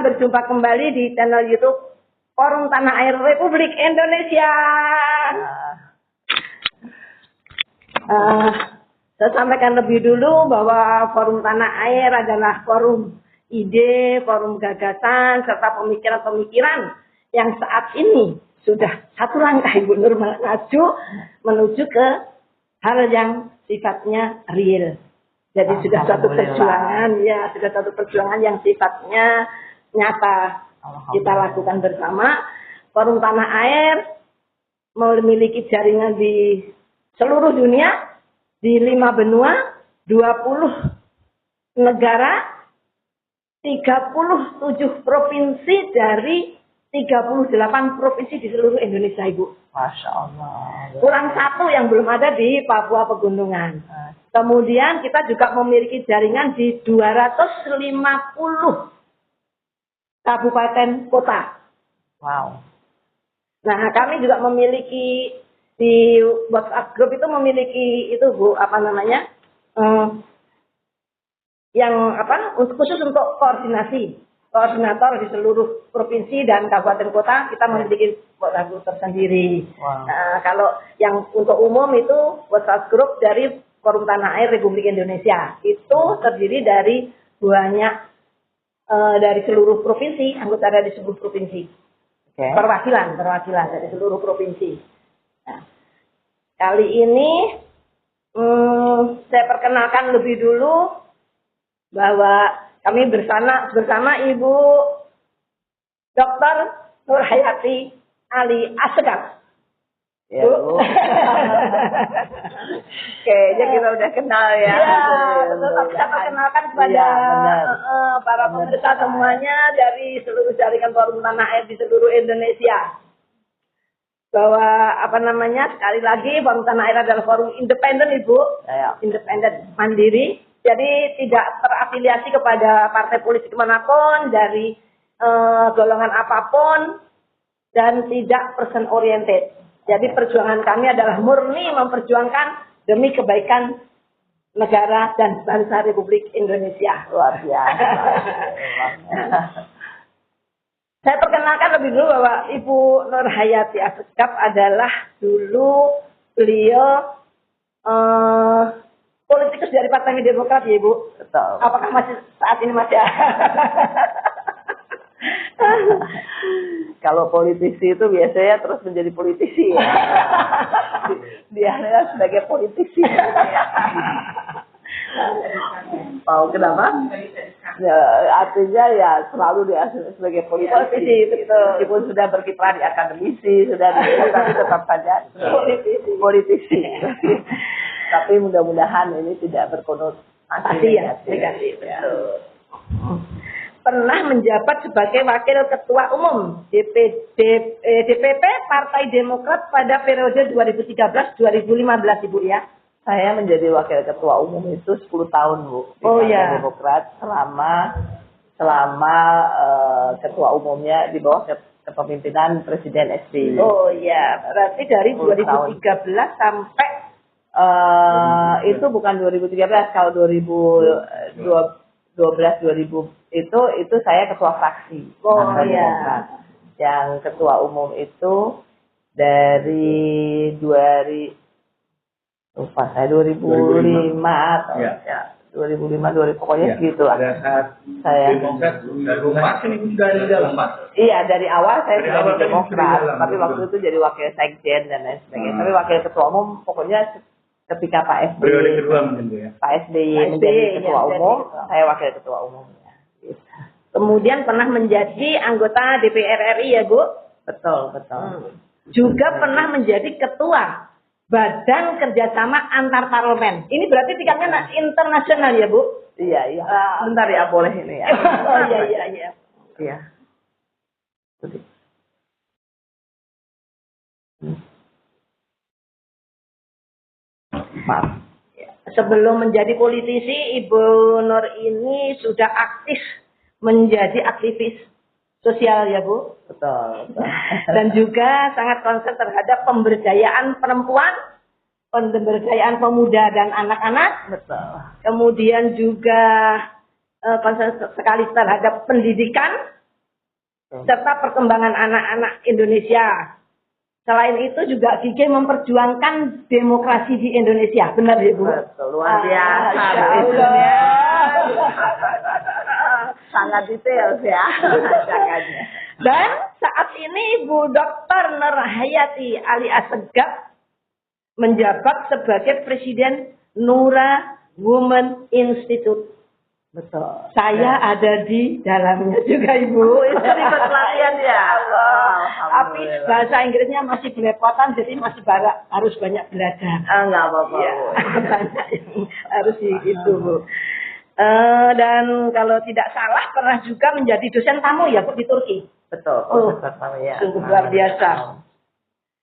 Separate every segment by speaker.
Speaker 1: berjumpa kembali di channel YouTube Forum Tanah Air Republik Indonesia. Saya sampaikan lebih dulu bahwa Forum Tanah Air adalah forum ide, forum gagasan, serta pemikiran-pemikiran yang saat ini sudah satu langkah Ibu Nur maju menuju ke hal yang sifatnya real. Jadi sudah satu perjuangan, ya sudah satu perjuangan yang sifatnya nyata kita lakukan bersama. Forum Tanah Air memiliki jaringan di seluruh dunia, di 5 benua, 20 negara, 37 provinsi dari 38 provinsi di seluruh Indonesia, Ibu.
Speaker 2: Masya Allah.
Speaker 1: Kurang satu yang belum ada di Papua Pegunungan. Kemudian kita juga memiliki jaringan di 250 kabupaten kota.
Speaker 2: Wow.
Speaker 1: Nah, kami juga memiliki di WhatsApp grup itu memiliki itu Bu, apa namanya? Yang apa? Khusus untuk koordinator di seluruh provinsi dan kabupaten kota kita memiliki WhatsApp grup tersendiri.
Speaker 2: Wow.
Speaker 1: Nah, kalau yang untuk umum itu WhatsApp grup dari Forum Tanah Air Republik Indonesia. Itu terdiri dari banyak dari seluruh provinsi, anggota dari seluruh provinsi.
Speaker 2: Okay.
Speaker 1: Perwakilan dari seluruh provinsi. Nah, kali ini saya perkenalkan lebih dulu bahwa kami bersama Ibu Dr. Nurhayati Ali Asegaf.
Speaker 2: Ya, Bu.
Speaker 1: Kayaknya kita udah kenal ya. Tetap saya perkenalkan kepada para pemirsa semuanya dari seluruh jaringan Forum Tanah Air di seluruh Indonesia. Bahwa apa namanya, sekali lagi Forum Tanah Air adalah forum independen, Ibu.
Speaker 2: Ya.
Speaker 1: Independen, mandiri. Jadi tidak terafiliasi kepada partai politik manapun, dari golongan apapun, dan tidak person oriented. Jadi perjuangan kami adalah murni memperjuangkan demi kebaikan negara dan bangsa Republik Indonesia.
Speaker 2: Luar biasa.
Speaker 1: Saya perkenalkan lebih dulu bahwa Ibu Nurhayati Asegaf adalah dulu beliau politikus dari Partai Demokrat ya Ibu.
Speaker 2: Betul.
Speaker 1: Apakah masih saat ini masih
Speaker 2: Kalau politisi itu biasanya terus menjadi politisi ya. Dia sebagai politisi. Tahu kenapa? Ya, artinya ya selalu dia sebagai politisi. Meskipun sudah berkiprah di akademisi, sudah tapi tetap saja politisi. Tapi mudah-mudahan ini tidak berkonotasi
Speaker 1: negatif. Pernah menjabat sebagai Wakil Ketua Umum DPP Partai Demokrat pada periode 2013-2015, Ibu ya.
Speaker 2: Saya menjadi Wakil Ketua Umum itu 10 tahun, Bu. Di Partai Demokrat selama Ketua Umumnya di bawah kepemimpinan Presiden SBY.
Speaker 1: Oh iya, berarti dari 2013 sampai
Speaker 2: itu bukan 2013, kalau 2012 2000 itu saya ketua fraksi.
Speaker 1: Oh iya.
Speaker 2: Yang ketua umum itu dari 2005 atau ya 2005 pokoknya segitu lah. Saya dari awal saya sudah di Demokrat, tapi waktu itu jadi wakil sekjen dan lain sebagainya. Tapi wakil ketua umum pokoknya ketika Pak SBY menjadi ketua umum, saya wakil ketua umum.
Speaker 1: Kemudian pernah menjadi anggota DPR RI ya Bu?
Speaker 2: Betul.
Speaker 1: Juga pernah menjadi ketua Badan Kerjasama Antar Parlemen. Ini berarti tingkatnya internasional ya Bu?
Speaker 2: Iya. Bentar ya, boleh ini ya.
Speaker 1: Oh iya.
Speaker 2: Iya. Maaf.
Speaker 1: Sebelum menjadi politisi, Ibu Nur ini sudah aktif menjadi aktivis sosial ya Bu.
Speaker 2: Betul.
Speaker 1: Dan juga sangat konsen terhadap pemberdayaan perempuan, pemberdayaan pemuda dan anak-anak.
Speaker 2: Betul.
Speaker 1: Kemudian juga konsen sekali terhadap pendidikan serta perkembangan anak-anak Indonesia. Selain itu juga Gigi memperjuangkan demokrasi di Indonesia, benar ya Bu?
Speaker 2: Betul, luar biasa. Sangat detail ya.
Speaker 1: Dan saat ini Ibu Dr. Nurhayati Ali Assegaf menjabat sebagai Presiden Nura Women Institute.
Speaker 2: Betul.
Speaker 1: Saya ada di dalamnya juga Ibu.
Speaker 2: Itu ikut pelatihan ya.
Speaker 1: Tapi bahasa Inggrisnya masih belepotan, jadi masih harus banyak belajar.
Speaker 2: Enggak apa-apa.
Speaker 1: Ya, banyak yang harus gitu Bu. Dan kalau tidak salah pernah juga menjadi dosen tamu ya Bu di Turki.
Speaker 2: Betul.
Speaker 1: Ya. Sungguh luar biasa.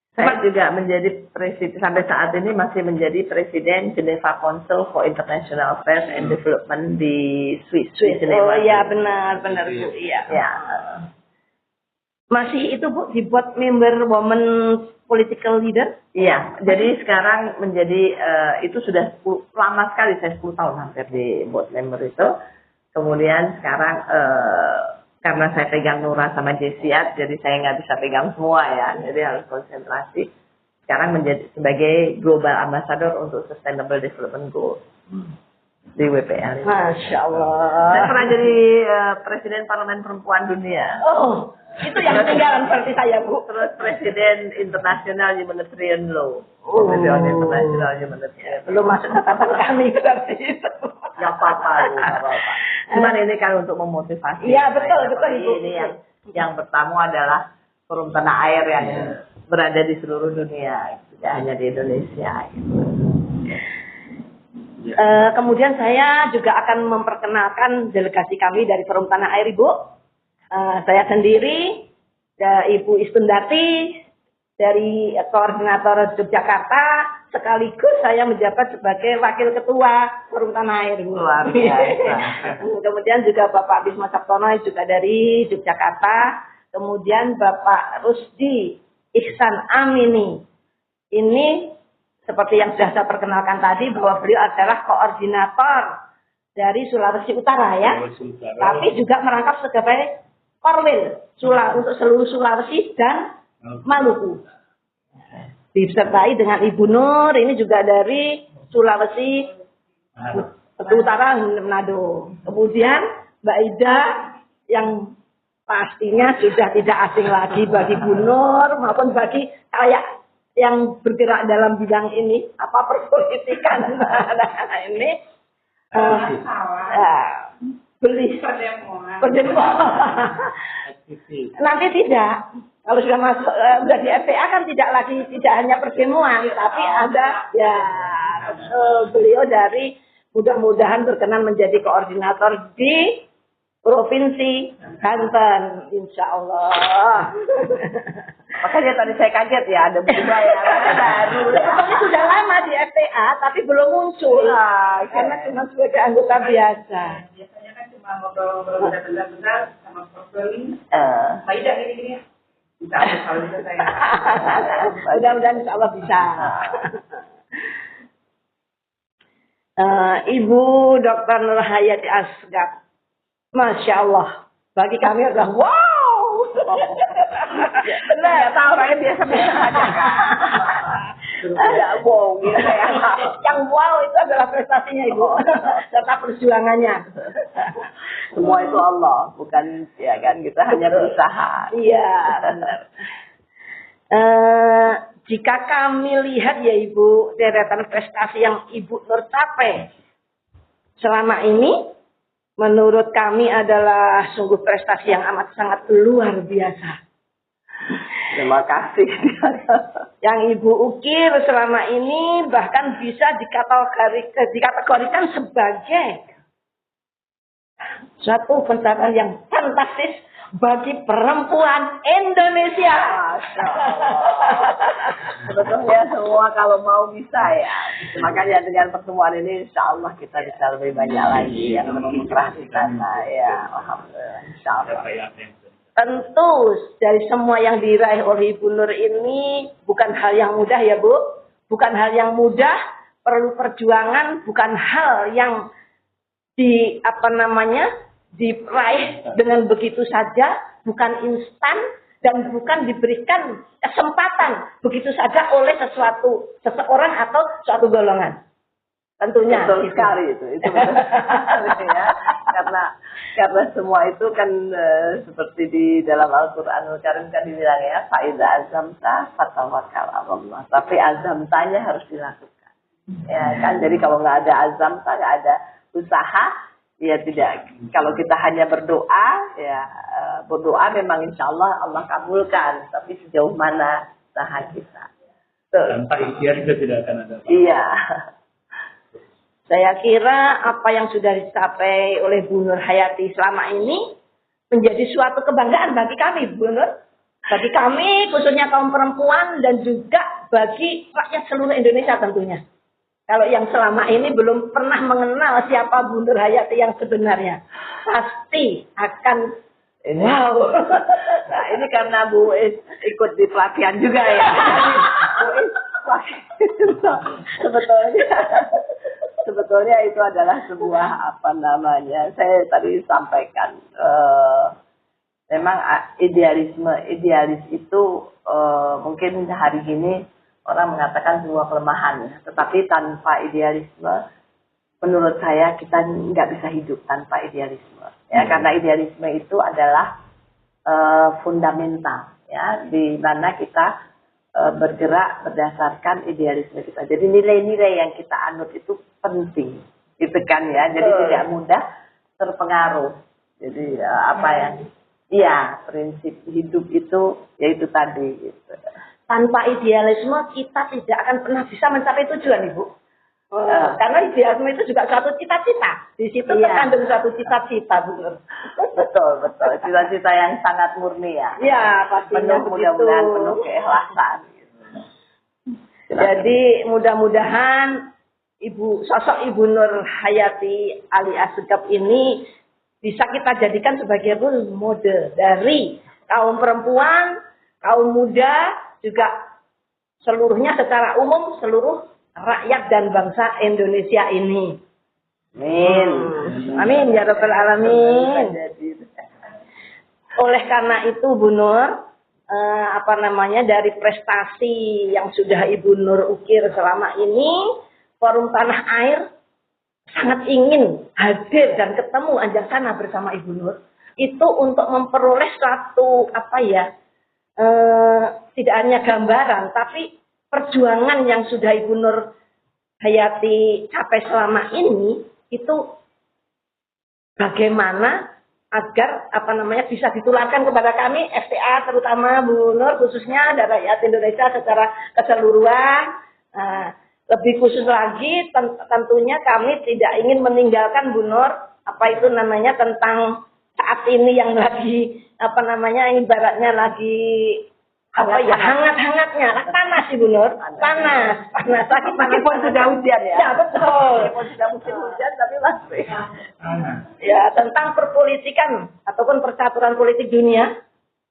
Speaker 2: Saya juga menjadi presiden sampai saat ini masih menjadi presiden Geneva Council for International Affairs and Development di Swiss.
Speaker 1: Oh iya benar Bu. Iya.
Speaker 2: Ya.
Speaker 1: Masih itu Bu dibuat member woman political leader?
Speaker 2: Iya. Jadi sekarang menjadi itu sudah lama sekali, saya 10 tahun hampir di board member itu. Kemudian sekarang karena saya pegang Nura sama Jesiat, jadi saya nggak bisa pegang semua ya, jadi harus konsentrasi. Sekarang menjadi sebagai Global Ambassador untuk Sustainable Development Goals di WPL.
Speaker 1: Masya Allah.
Speaker 2: Saya pernah jadi Presiden Parlemen Perempuan Dunia.
Speaker 1: Oh, itu yang ketinggalan seperti saya Bu.
Speaker 2: Terus Presiden International Humanitarian Law. Komisiun International Humanitarian.
Speaker 1: Belum masuk catatan kami berarti itu.
Speaker 2: Nggak apa-apa, nggak apa-apa. Cuman ini kan untuk memotivasi.
Speaker 1: Iya betul.
Speaker 2: Ini yang pertama adalah Forum Tanah Air yang berada di seluruh dunia, tidak hanya di Indonesia.
Speaker 1: Kemudian saya juga akan memperkenalkan delegasi kami dari Forum Tanah Air Ibu. Saya sendiri, Ibu Istundati dari Koordinator Yogyakarta, sekaligus saya menjabat sebagai Wakil Ketua Forum Tanah Air.
Speaker 2: Luar biasa.
Speaker 1: Kemudian juga Bapak Bisma Sabtono juga dari Yogyakarta. Kemudian Bapak Rusdi Ihsan Amini. Ini seperti yang sudah saya perkenalkan tadi bahwa beliau adalah koordinator dari Sulawesi Utara ya. Tapi juga merangkap sebagai Korwil untuk seluruh Sulawesi dan Maluku. Disertai dengan Ibu Nur, ini juga dari Sulawesi Utara Manado. Kemudian Mbak Ida yang pastinya sudah tidak asing lagi bagi Bu Nur maupun bagi kayak yang bergerak dalam bidang ini, apa perpolitikan ini. Beli perdemuan. Nanti tidak. Kalau sudah masuk sudah di FPA kan tidak hanya perdemuan, tapi ada ya beliau dari mudah-mudahan berkenan menjadi koordinator di Provinsi Banten, insya Allah.
Speaker 2: Makanya tadi saya kaget ya, ada budaya baru.
Speaker 1: Sebetulnya sudah lama di FPA, tapi belum muncul. Karena cuma sebagai anggota biasa.
Speaker 3: Biasanya kan cuma ngobrol-ngobrol benar-benar sama Prof. Maida gini-gini ya. Bisa kalau bisa saya.
Speaker 1: Mudah-mudahan insya Allah bisa. Ibu Dr. Nurhayati Assegaf, Masya Allah, bagi kami adalah wow.
Speaker 2: Benar, tahu orangnya biasa-biasa aja. Ada wow gitu ya.
Speaker 1: Yang wow itu adalah prestasinya Ibu, serta perjuangannya.
Speaker 2: Semua itu Allah, bukan ya kan kita hanya berusaha.
Speaker 1: Iya, benar. Jika kami lihat ya Ibu, deretan prestasi yang Ibu Nur capai selama ini, menurut kami adalah sungguh prestasi yang amat sangat luar biasa.
Speaker 2: Terima kasih.
Speaker 1: Yang Ibu ukir selama ini bahkan bisa dikategorikan sebagai suatu pencapaian yang fantastis bagi perempuan Indonesia.
Speaker 2: Sebetulnya semua kalau mau bisa ya. Makanya dengan pertemuan ini insya Allah kita bisa lebih banyak lagi yang memperhatikan ya. Alhamdulillah. Insya Allah.
Speaker 1: Tentu dari semua yang diraih oleh Ibu Nur ini bukan hal yang mudah ya Bu. Bukan hal yang mudah, perlu perjuangan, bukan hal yang diraih dengan begitu saja, bukan instan dan bukan diberikan kesempatan begitu saja oleh seseorang atau suatu golongan. Tentunya.
Speaker 2: Betul sekali itu betul ya. Karena semua itu kan seperti di dalam Al-Qur'anul Karim kan dibilang ya, faiza azamta fatawakkal 'alallah. Tapi azamtanya harus dilakukan. Ya kan, jadi kalau nggak ada azamta, nggak ada usaha, ya tidak. Kalau kita hanya berdoa, ya berdoa memang insya Allah kabulkan. Tapi sejauh mana usaha kita?
Speaker 4: Tanpa ikhtiar juga tidak akan ada.
Speaker 2: Iya.
Speaker 1: Saya kira apa yang sudah dicapai oleh Bu Nur Hayati selama ini menjadi suatu kebanggaan bagi kami, Bu Nur. Bagi kami, khususnya kaum perempuan dan juga bagi rakyat seluruh Indonesia tentunya. Kalau yang selama ini belum pernah mengenal siapa Bu Nur Hayati yang sebenarnya, pasti akan wow.
Speaker 2: Nah, ini karena Bu Is ikut di pelatihan juga ya. Bu Is sebetulnya itu adalah sebuah saya tadi sampaikan memang idealis itu mungkin hari ini orang mengatakan sebuah kelemahan, tetapi tanpa idealisme menurut saya kita nggak bisa hidup tanpa idealisme ya, karena idealisme itu adalah fundamental ya, di mana kita bergerak berdasarkan idealisme kita. Jadi nilai-nilai yang kita anut itu penting, gitu kan ya. Jadi tidak mudah terpengaruh. Jadi prinsip hidup itu yaitu tadi. Gitu.
Speaker 1: Tanpa idealisme kita tidak akan pernah bisa mencapai tujuan, Ibu. Karena idealisme itu juga suatu cita-cita. Di situ terkandung suatu cita-cita, Bu.
Speaker 2: Betul. Cita-cita yang sangat murni ya.
Speaker 1: Iya, pastinya
Speaker 2: penuh mudah-mudahan penuh keikhlasan.
Speaker 1: Jadi mudah-mudahan sosok Ibu Nur Hayati alias Segap ini bisa kita jadikan sebagai role model dari kaum perempuan, kaum muda, juga seluruhnya secara umum, seluruh rakyat dan bangsa Indonesia ini.
Speaker 2: Amin.
Speaker 1: Amin ya rabbal alamin. Oleh karena itu Bu Nur, dari prestasi yang sudah Ibu Nur ukir selama ini, Forum Tanah Air sangat ingin hadir dan ketemu Anjarsana bersama Ibu Nur. Itu untuk memperoleh suatu tidak hanya gambaran, tapi perjuangan yang sudah Ibu Nur Hayati capai selama ini itu bagaimana agar bisa ditularkan kepada kami FTA, terutama Bu Nur khususnya dan rakyat Indonesia secara keseluruhan. Lebih khusus lagi tentunya kami tidak ingin meninggalkan Bu Nur tentang saat ini yang lagi ibaratnya lagi hangat-hangatnya panas Ibu Nur, panas meskipun sudah hujan ya. Ya betul. Meskipun sudah musim hujan tapi masih. Ya, tentang perpolitikan ataupun percaturan politik dunia,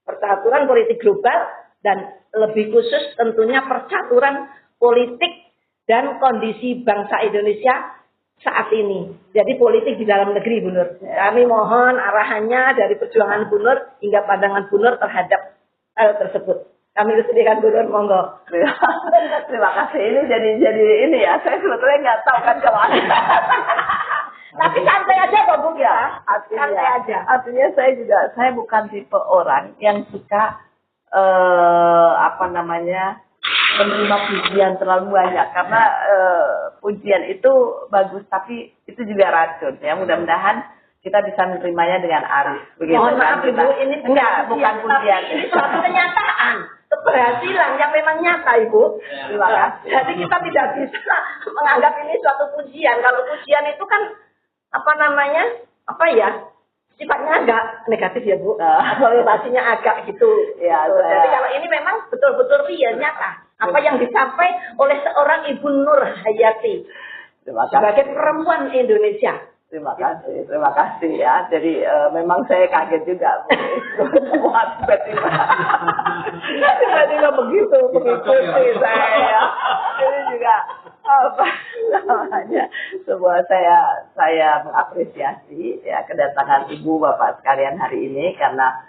Speaker 1: percaturan politik global, dan lebih khusus tentunya percaturan politik dan kondisi bangsa Indonesia saat ini. Jadi politik di dalam negeri Bu Nur. Kami mohon arahannya dari perjuangan Bu Nur hingga pandangan Bu Nur terhadap hal tersebut. Kami resmikan Bu Nur, monggo.
Speaker 2: Terima kasih. Ini jadi ini ya. Saya sebetulnya nggak tahu kan kalau ada.
Speaker 1: Tapi santai aja Pak Bu ya.
Speaker 2: Santai aja. Artinya saya bukan tipe orang yang suka menerima pujian terlalu banyak, karena pujian itu bagus tapi itu juga racun ya. Mudah-mudahan kita bisa menerimanya dengan arif.
Speaker 1: Mohon maaf Ibu, ini
Speaker 2: bukan pujian.
Speaker 1: Ini suatu kenyataan, keberhasilan yang memang nyata Ibu.
Speaker 2: Terima kasih.
Speaker 1: Jadi kita tidak bisa menganggap ini suatu pujian. Kalau pujian itu kan sifatnya agak negatif ya Bu. Konotasinya agak gitu. Ya, jadi kalau ini memang betul-betul real nyata. Apa yang dicapai oleh seorang Ibu Nur Hayati sebagai perempuan Indonesia.
Speaker 2: Terima kasih ya. Jadi memang saya kaget juga Bu. Tiba-tiba begitu sih saya. Ini juga sebuah saya mengapresiasi ya kedatangan Ibu Bapak sekalian hari ini, karena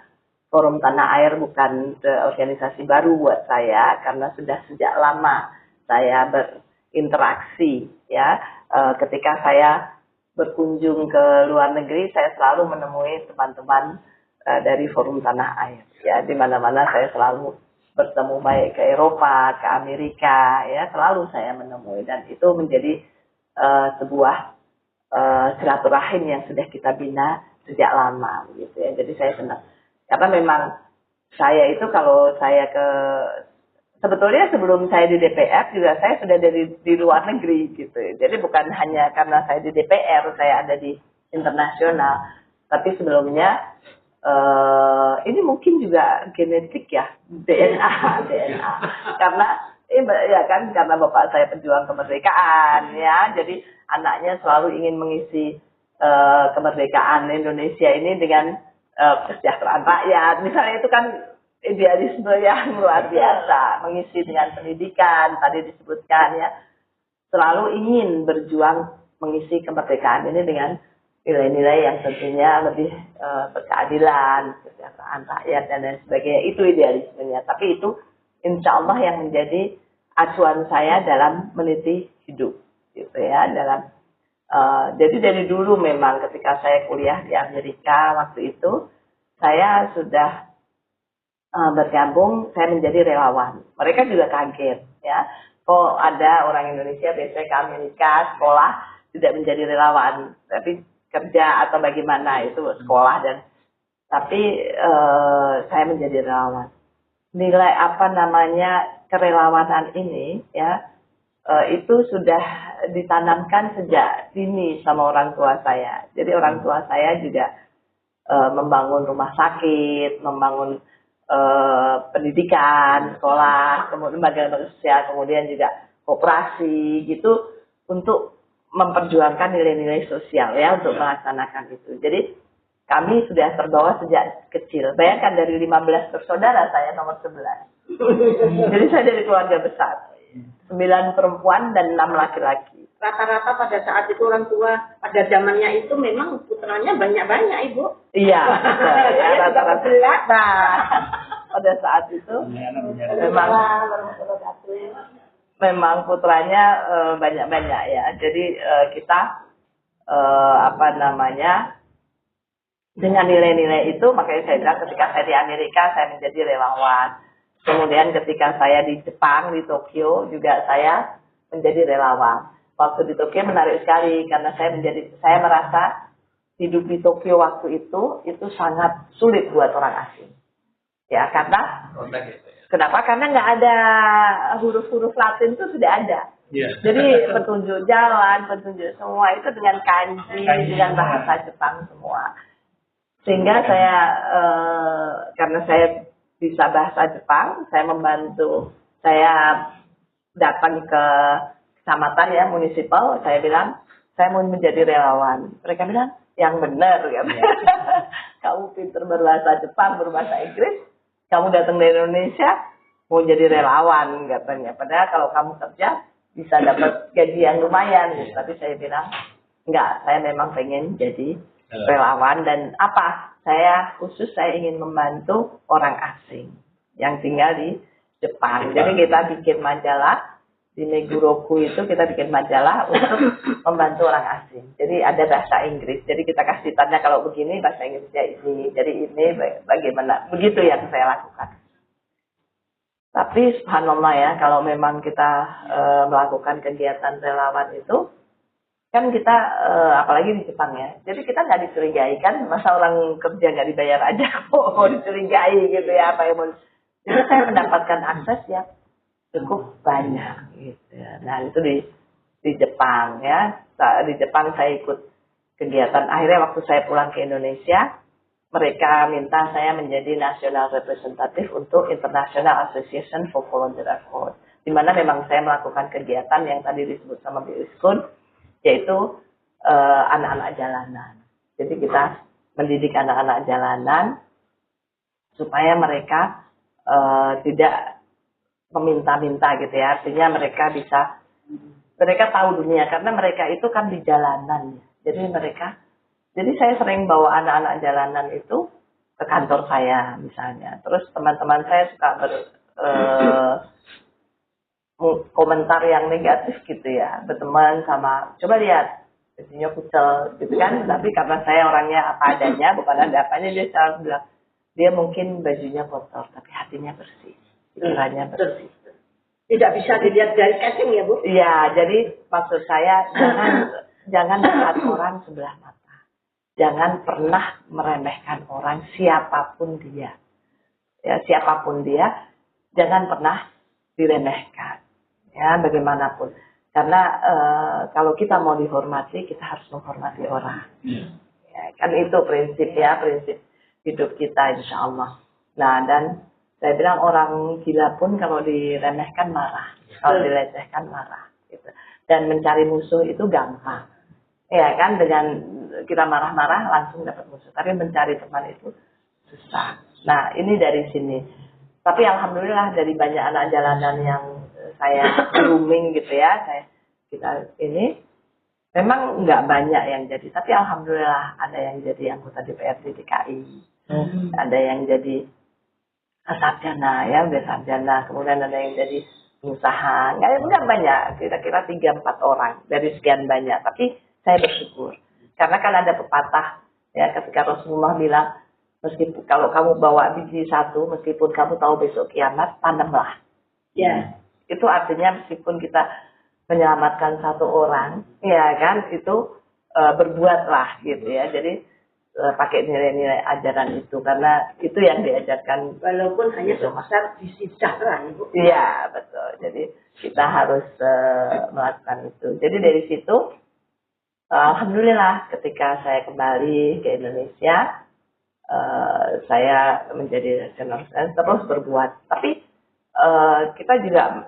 Speaker 2: Forum Tanah Air bukan organisasi baru buat saya, karena sudah sejak lama saya berinteraksi ya. Ketika saya berkunjung ke luar negeri, saya selalu menemui teman-teman dari Forum Tanah Air ya. Di mana-mana saya selalu bertemu, baik ke Eropa, ke Amerika ya, selalu saya menemui, dan itu menjadi sebuah silaturahim yang sudah kita bina sejak lama gitu ya. Jadi saya senang. Karena memang saya itu kalau saya sebetulnya sebelum saya di DPR juga saya sudah di luar negeri gitu. Jadi bukan hanya karena saya di DPR saya ada di internasional, tapi sebelumnya ini mungkin juga genetik ya, DNA. Karena ya kan, karena bapak saya pejuang kemerdekaan ya, jadi anaknya selalu ingin mengisi kemerdekaan Indonesia ini dengan kesejahteraan rakyat, misalnya, itu kan idealisme yang luar biasa. Mengisi dengan pendidikan, tadi disebutkan ya, selalu ingin berjuang mengisi kemerdekaan ini dengan nilai-nilai yang tentunya lebih berkeadilan, kesejahteraan rakyat dan lain sebagainya. Itu idealismenya. Tapi itu insya Allah yang menjadi acuan saya dalam meniti hidup, gitu ya. Jadi dari dulu memang ketika saya kuliah di Amerika waktu itu, saya sudah bergabung, saya menjadi relawan. Mereka juga kaget ya, kok ada orang Indonesia biasanya ke Amerika sekolah tidak menjadi relawan, tapi kerja atau bagaimana itu sekolah, dan tapi saya menjadi relawan. Nilai kerelawanan ini ya, itu sudah ditanamkan sejak dini sama orang tua saya. Jadi orang tua saya juga membangun rumah sakit, membangun pendidikan, sekolah, kemudian lembaga sosial, kemudian juga koperasi gitu, untuk memperjuangkan nilai-nilai sosial ya, untuk melaksanakan itu. Jadi kami sudah terbawa sejak kecil. Bayangkan dari 15 bersaudara, saya nomor 11. Jadi saya dari keluarga besar. 9 perempuan dan 6 laki-laki.
Speaker 1: Rata-rata pada saat itu orang tua pada zamannya itu memang putranya banyak-banyak, Ibu.
Speaker 2: Iya. Rata-rata. Pada saat itu memang putranya banyak-banyak ya. Jadi kita dengan nilai-nilai itu, makanya saya bilang ketika saya di Amerika saya menjadi relawan. Kemudian ketika saya di Jepang, di Tokyo juga saya menjadi relawan. Waktu di Tokyo menarik sekali karena saya merasa hidup di Tokyo waktu itu sangat sulit buat orang asing. Ya, kenapa? Karena nggak ada huruf-huruf Latin itu sudah ada. Yeah. Jadi petunjuk jalan, petunjuk semua itu dengan kanji, dengan bahasa Jepang semua. Sehingga saya karena saya bisa bahasa Jepang, saya membantu, saya datang ke kecamatan ya, munisipal, saya bilang, saya mau menjadi relawan. Mereka bilang, yang benar, ya. Kamu pintar berbahasa Jepang, berbahasa Inggris, kamu datang dari Indonesia, mau jadi relawan, katanya. Padahal kalau kamu kerja, bisa dapat gaji yang lumayan. Gitu. Tapi saya bilang, enggak, saya memang pengen jadi relawan, dan saya ingin membantu orang asing yang tinggal di Jepang. Jadi kita bikin majalah di Meguroku itu, kita bikin majalah untuk membantu orang asing. Jadi ada bahasa Inggris. Jadi kita kasih tanda kalau begini bahasa Inggrisnya ini. Jadi ini bagaimana? Begitu yang saya lakukan. Tapi subhanallah ya, kalau memang kita melakukan kegiatan relawan itu, kan kita apalagi di Jepang ya, jadi kita nggak dicurigai kan, masa orang kerja nggak dibayar aja mau dicurigai gitu ya, apa yang mau. Jadi saya mendapatkan akses yang cukup banyak gitu ya. Nah itu di Jepang ya, di Jepang saya ikut kegiatan. Akhirnya waktu saya pulang ke Indonesia, mereka minta saya menjadi national representative untuk International Association for Volunteer Effort, di mana memang saya melakukan kegiatan yang tadi disebut sama Bu Iskun, yaitu anak-anak jalanan. Jadi kita mendidik anak-anak jalanan supaya mereka tidak meminta-minta gitu ya. Artinya mereka tahu dunia karena mereka itu kan di jalanan. Jadi saya sering bawa anak-anak jalanan itu ke kantor saya misalnya. Terus teman-teman saya suka komentar yang negatif gitu ya, berteman sama, coba lihat bajunya kucel gitu kan, tapi karena saya orangnya apa adanya, bukan ada apanya, dia selalu bilang dia mungkin bajunya kotor tapi hatinya bersih, pikirannya bersih.
Speaker 1: Tidak bisa dilihat dari casing ya Bu?
Speaker 2: Iya, jadi maksud saya jangan lihat orang sebelah mata, jangan pernah meremehkan orang siapapun dia, ya siapapun dia, jangan pernah diremehkan. Ya, bagaimanapun. Karena kalau kita mau dihormati, kita harus menghormati orang. Ya, kan itu prinsip hidup kita, insya Allah. Nah, dan saya bilang orang gila pun kalau diremehkan marah, kalau dilecehkan marah. Gitu. Dan mencari musuh itu gampang. Ya kan, dengan kita marah-marah langsung dapat musuh. Tapi mencari teman itu susah. Nah, ini dari sini. Tapi alhamdulillah dari banyak anak jalanan yang saya grooming gitu ya, kita ini memang nggak banyak yang jadi, tapi alhamdulillah ada yang jadi anggota DPRD DKI, ada yang jadi sarjana ya, udah sarjana, kemudian ada yang jadi pengusaha, nggak banyak, kira-kira 3-4 orang dari sekian banyak, tapi saya bersyukur karena kan ada pepatah ya, ketika Rasulullah bilang meskipun kalau kamu bawa biji satu, meskipun kamu tahu besok kiamat, tanamlah. Ya. Itu artinya meskipun kita menyelamatkan satu orang, ya kan, itu berbuatlah gitu ya. Jadi pakai nilai-nilai ajaran itu, karena itu yang diajarkan.
Speaker 1: Walaupun hanya sebesar biji cakra, Ibu.
Speaker 2: Iya, betul. Jadi kita harus melakukan itu. Jadi dari situ, alhamdulillah ketika saya kembali ke Indonesia, saya menjadi senior terus berbuat. Tapi kita juga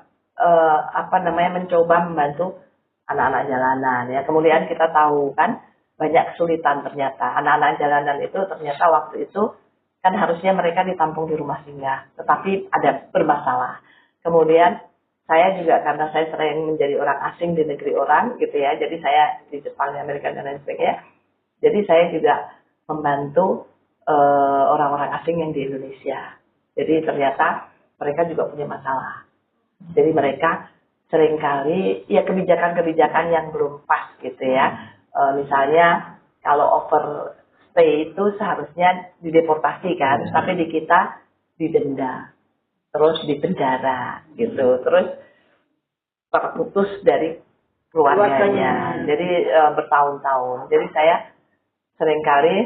Speaker 2: mencoba membantu anak-anak jalanan ya. Kemudian kita tahu kan banyak kesulitan ternyata. Anak-anak jalanan itu ternyata waktu itu kan harusnya mereka ditampung di rumah singgah, tetapi ada bermasalah. Kemudian saya juga karena saya sering menjadi orang asing di negeri orang gitu ya. Jadi saya di Jepang, Amerika dan lain sebagainya. Jadi saya juga membantu orang-orang asing yang di Indonesia. Jadi ternyata mereka juga punya masalah. Jadi mereka seringkali ya kebijakan-kebijakan yang belum pas gitu ya. Misalnya kalau overstay itu seharusnya dideportasi kan, tapi di kita didenda, terus dipenjara gitu, terus terputus dari keluarganya. Jadi bertahun-tahun. Jadi saya seringkali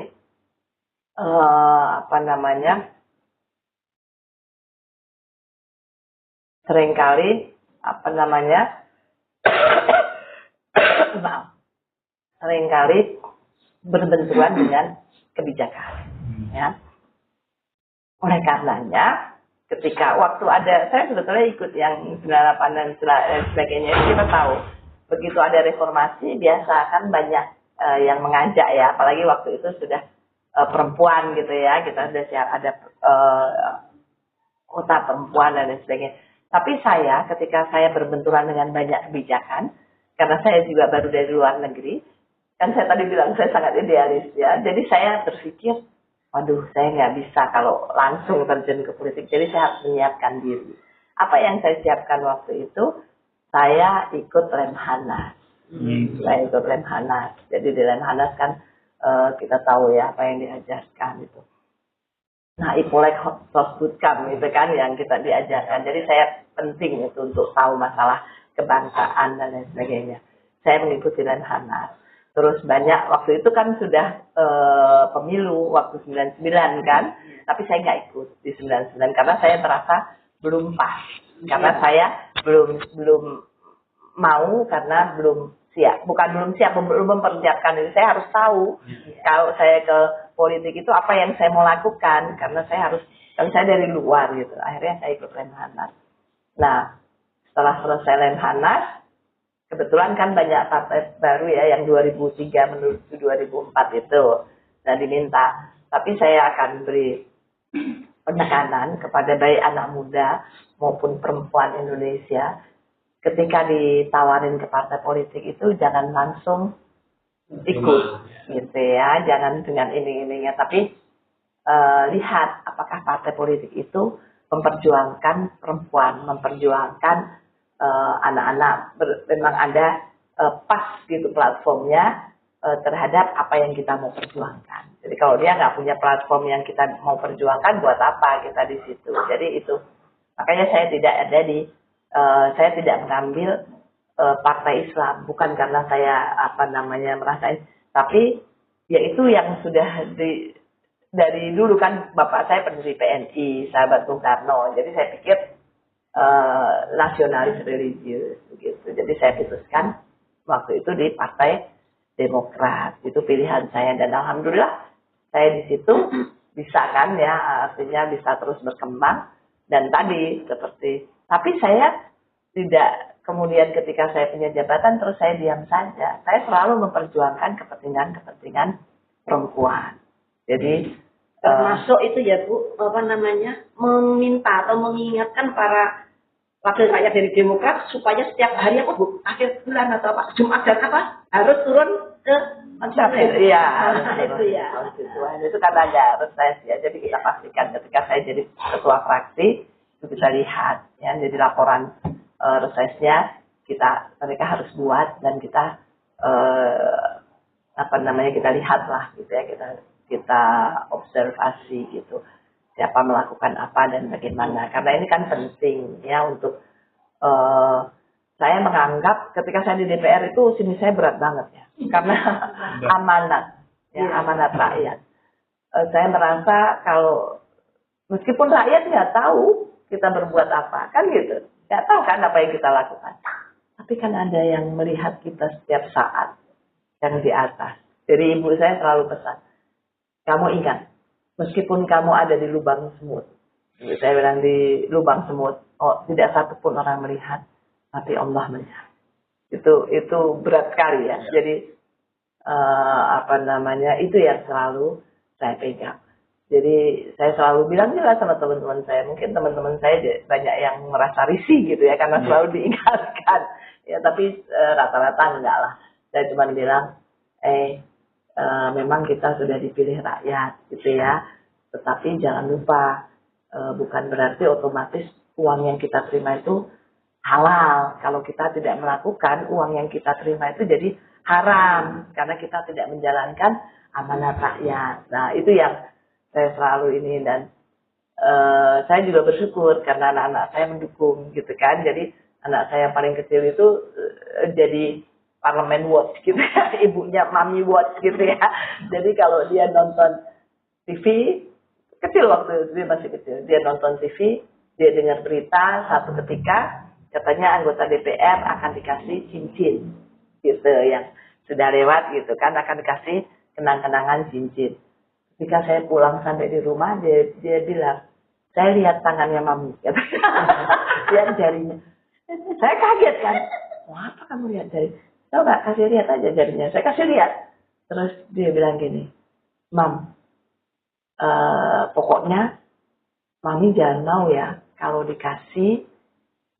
Speaker 2: seringkali berbenturan dengan kebijakan ya. Oleh karenanya ketika waktu ada, saya sebetulnya ikut yang 98 dan sebagainya, kita tahu begitu ada reformasi biasa kan banyak yang mengajak ya, apalagi waktu itu sudah perempuan gitu ya, kita sudah siap ada kota perempuan dan lain sebagainya. Tapi saya ketika saya berbenturan dengan banyak kebijakan, karena saya juga baru dari luar negeri, kan saya tadi bilang saya sangat idealis ya, jadi saya berpikir, waduh saya nggak bisa kalau langsung terjun ke politik, jadi saya harus menyiapkan diri. Apa yang saya siapkan waktu itu, saya ikut Lemhanas. Saya ikut Lemhanas, jadi di Lemhanas kan kita tahu ya apa yang diajarkan itu. Nah, Ipolek Sosbudkam itu kan yang kita diajarkan. Jadi saya penting itu untuk tahu masalah kebangsaan dan lain sebagainya. Saya mengikuti Lemhanas. Terus banyak waktu itu kan sudah pemilu waktu 99 kan, tapi saya nggak ikut di 99 karena saya merasa belum pas. Karena saya belum mau, karena belum siap. Bukan belum siap, belum mempersiapkan diri. Saya harus tahu kalau saya ke politik itu apa yang saya mau lakukan, karena saya harus, kan saya dari luar gitu. Akhirnya saya ikut Lemhanas. Nah, setelah selesai Lemhanas, kebetulan kan banyak partai baru ya, yang 2003 menuju 2004 itu. Dan diminta, tapi saya akan beri penekanan kepada baik anak muda maupun perempuan Indonesia, ketika ditawarin ke partai politik itu jangan langsung ikut gitu ya, jangan dengan ini-ininya, tapi lihat apakah partai politik itu memperjuangkan perempuan, memperjuangkan anak-anak, memang ada pas gitu platformnya terhadap apa yang kita mau perjuangkan. Jadi kalau dia nggak punya platform yang kita mau perjuangkan, buat apa kita di situ? Jadi itu, makanya saya tidak ada saya tidak mengambil partai Islam, bukan karena saya merasa, tapi ya itu yang sudah dari dulu kan bapak saya pendiri PNI, sahabat Bung Karno, jadi saya pikir nasionalis religius begitu. Jadi saya putuskan waktu itu di Partai Demokrat, itu pilihan saya dan alhamdulillah saya di situ bisa kan ya, artinya bisa terus berkembang dan tadi seperti, tapi saya tidak kemudian ketika saya punya jabatan terus saya diam saja. Saya selalu memperjuangkan kepentingan perempuan. Jadi
Speaker 1: termasuk itu ya Bu, meminta atau mengingatkan para wakil rakyat dari Demokrat supaya setiap hari Bu, akhir bulan atau Jumat dan harus turun ke konstituen.
Speaker 2: Iya,
Speaker 1: itu ya.
Speaker 2: Konstituen itu kan ada reses ya. Jadi kita pastikan ketika saya jadi ketua fraksi itu kita lihat ya, jadi laporan resesnya mereka harus buat dan kita kita lihatlah gitu ya, kita observasi gitu siapa melakukan apa dan bagaimana, karena ini kan penting ya untuk saya menganggap ketika saya di DPR itu sini saya berat banget ya karena amanat ya, amanat rakyat. Saya merasa kalau meskipun rakyat nggak tahu kita berbuat apa kan gitu, nggak tahu kan apa yang kita lakukan, tapi kan ada yang melihat kita setiap saat yang di atas. Jadi ibu saya selalu pesan, kamu ingat, meskipun kamu ada di lubang semut, saya bilang di lubang semut, tidak satupun orang melihat, tapi Allah melihat. Itu berat sekali ya. Jadi itu yang selalu saya pegang. Jadi saya selalu bilang jelas sama teman-teman saya, mungkin teman-teman saya banyak yang merasa risih gitu ya, karena selalu diingatkan. Ya tapi rata-rata enggak lah. Saya cuma bilang, memang kita sudah dipilih rakyat gitu ya, tetapi jangan lupa bukan berarti otomatis uang yang kita terima itu halal. Kalau kita tidak melakukan, uang yang kita terima itu jadi haram karena kita tidak menjalankan amanat rakyat. Nah itu yang saya selalu ini, dan saya juga bersyukur karena anak-anak saya mendukung gitu kan. Jadi anak saya yang paling kecil itu jadi Parlemen Watch gitu ya, ibunya Mami Watch gitu ya. Jadi kalau dia nonton TV, kecil waktu dia masih kecil, dia nonton TV, dia dengar berita, satu ketika katanya anggota DPR akan dikasih cincin gitu yang sudah lewat gitu kan, akan dikasih kenang-kenangan cincin. Ketika saya pulang sampai di rumah, dia bilang, saya lihat tangannya Mami, lihat jarinya. Saya kaget kan, wah apa kamu lihat jari? Tahu nggak, kasih lihat aja jarinya. Saya kasih lihat. Terus dia bilang gini, Mam, pokoknya Mami jangan mau ya kalau dikasih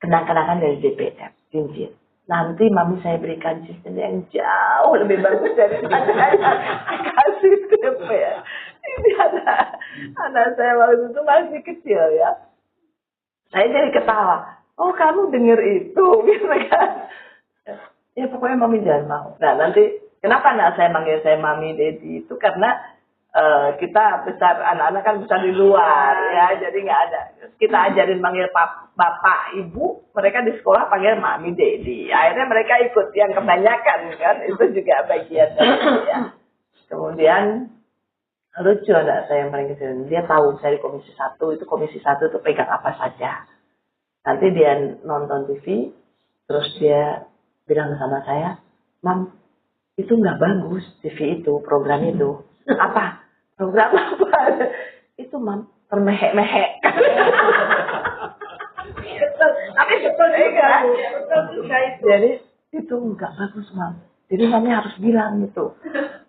Speaker 2: kenang-kenangan dari DPR, cincin. Nanti Mami saya berikan cincin yang jauh lebih bagus dari yang kasih DPR. Ini anak saya waktu itu masih kecil ya. Saya jadi ketawa. Oh kamu dengar itu, gitu kan? Ya pokoknya Mami jangan mau. Nah nanti kenapa anak saya manggil saya Mami Dedi itu karena kita besar, anak-anak kan besar di luar ya, jadi nggak ada. Kita ajarin manggil bapak, ibu, mereka di sekolah panggil Mami Dedi. Akhirnya mereka ikut yang kebanyakan kan, itu juga bagian dari ya. Kemudian lucu anak saya yang paling kecil, dia tahu saya di Komisi 1, itu Komisi 1 itu pegang apa saja. Nanti dia nonton TV, terus dia bilang sama saya, Mam, itu nggak bagus TV itu, program itu. Apa? Program apa? Itu Mam, termehek-mehek.
Speaker 1: Tapi betul juga. Betul juga itu.
Speaker 2: Jadi itu nggak bagus Mam. Jadi Mami harus bilang itu.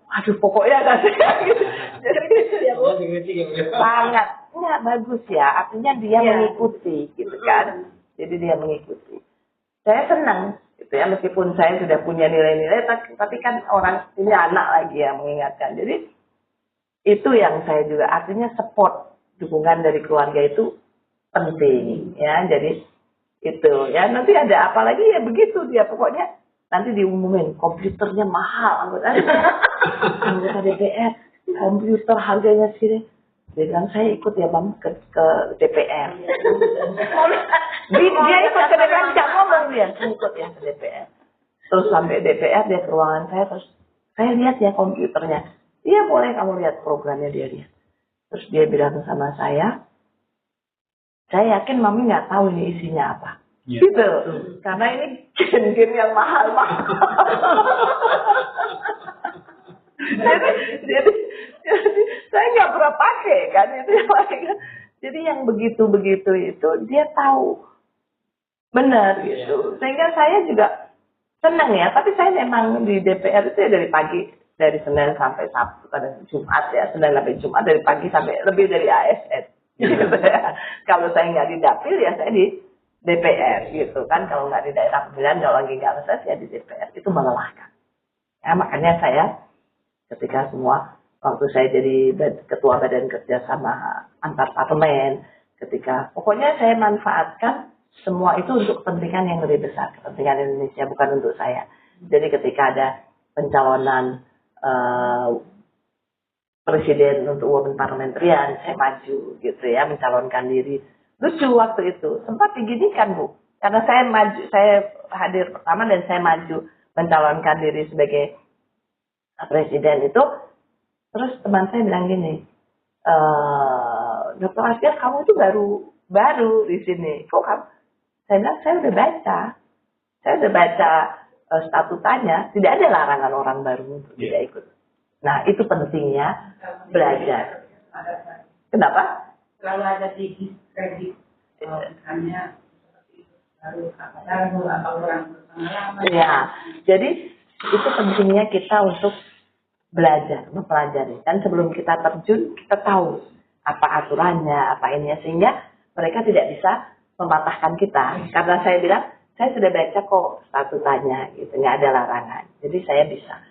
Speaker 2: Aduh pokoknya kan gitu. Jadi sangat nggak bagus ya. Artinya dia mengikuti gitu kan. Jadi dia mengikuti. Saya senang. Gitu ya, meskipun saya sudah punya nilai-nilai, tapi kan orang ini anak lagi yang mengingatkan. Jadi itu yang saya juga artinya support, dukungan dari keluarga itu penting ya. Jadi itu ya, nanti ada apa lagi ya begitu dia, pokoknya nanti diumumin komputernya mahal, anggota DPR komputer harganya segini. Dia bilang saya ikut ya Bang ke DPR. Dia ikut ke DPR, nggak ngomong dia ikut ya ke DPR. Terus sampai DPR dia ke ruangan saya, terus saya lihat ya komputernya. Iya boleh kamu lihat programnya, dia lihat. Terus dia bilang sama saya yakin Mami nggak tahu ini isinya apa. Ya. Gitu. Karena ini game-game yang mahal-mahal. jadi saya nggak pernah pakai kan itu. Jadi yang begitu-begitu itu dia tahu benar gitu. Sehingga saya juga senang ya. Tapi saya memang di DPR itu ya dari pagi, dari Senin sampai Sabtu, kadang Jumat ya, Senin sampai Jumat, dari pagi sampai lebih dari ASN. Gitu ya. Kalau saya nggak di dapil ya saya di DPR gitu kan. Kalau nggak di daerah pemilihan, kalau lagi nggak reses ya di DPR. Itu melelahkan. Ya, makanya saya ketika waktu saya jadi ketua badan kerjasama antar parlemen, ketika pokoknya saya manfaatkan semua itu untuk kepentingan yang lebih besar, kepentingan Indonesia, bukan untuk saya. Jadi ketika ada pencalonan presiden untuk women parliamentarian, saya maju gitu ya, mencalonkan diri. Lucu waktu itu, sempat diginikan Bu, karena saya hadir pertama dan saya maju mencalonkan diri sebagai presiden itu. Terus teman saya bilang gini, Dr. Asya kamu itu baru di sini, kok kamu? Saya bilang saya udah baca statutanya, tidak ada larangan orang baru untuk tidak ikut. Nah, itu pentingnya belajar. Kenapa?
Speaker 3: Selalu ada kredit, misalnya baru apa orang berpengalaman.
Speaker 2: Ya, jadi itu pentingnya kita untuk belajar, mempelajari. Dan sebelum kita terjun, kita tahu apa aturannya, apa ininya, sehingga mereka tidak bisa mematahkan kita. Karena saya bilang, saya sudah baca kok statutanya, gitu, nggak ada larangan. Jadi saya bisa.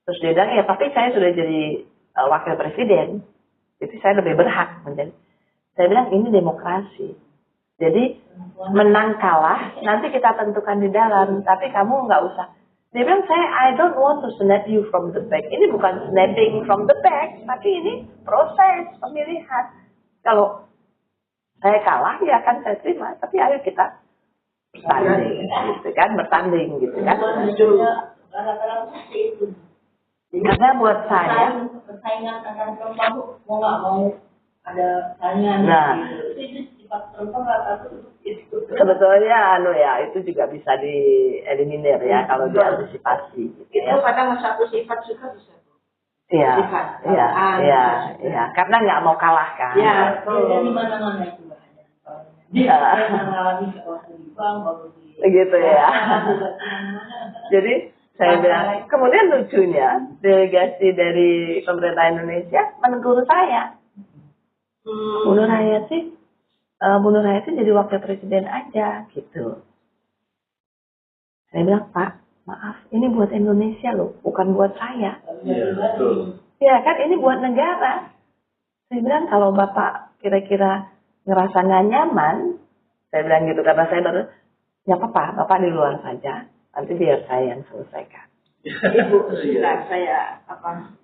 Speaker 2: Terus dia bilang, ya tapi saya sudah jadi wakil presiden, jadi saya lebih berhak menjadi. Saya bilang ini demokrasi. Jadi menang kalah nanti kita tentukan di dalam, tapi kamu nggak usah. Dia bilang I don't want to snap you from the back. Ini bukan snapping from the back, tapi ini proses pemilihan. Kalau saya kalah ya akan saya terima, tapi ayo kita bertanding, gitu kan, bertanding gitu kan. Karena buat saya
Speaker 1: persaingan antara perempuan mau nggak mau ada saingan.
Speaker 2: Nah,
Speaker 1: itu sifat perempuan rata-rata itu.
Speaker 2: Sebetulnya itu juga bisa dieliminir ya kalau diantisipasi. Gitu,
Speaker 1: itu
Speaker 2: ya.
Speaker 1: kadang satu sifat juga bisa.
Speaker 2: Iya,
Speaker 1: Sifat.
Speaker 2: iya. Karena nggak mau kalah kan.
Speaker 1: Iya, dari mana-mana itu banyak. Dia mengalami kekuasaan di bank, baru di.
Speaker 2: Begitu ya. Jadi saya bilang, kemudian lucunya delegasi dari pemerintah Indonesia menegur saya. Bu Nur Hayati jadi wakil presiden aja gitu. Saya bilang, Pak, maaf, ini buat Indonesia loh, bukan buat saya.
Speaker 4: Iya, betul.
Speaker 2: Ya kan, ini buat negara. Saya bilang, kalau Bapak kira-kira ngerasa nggak nyaman, saya bilang gitu, karena saya baru, ya apa-apa, Bapak di luar saja. Nanti biar saya yang selesaikan.
Speaker 1: Ibu, sebentar saya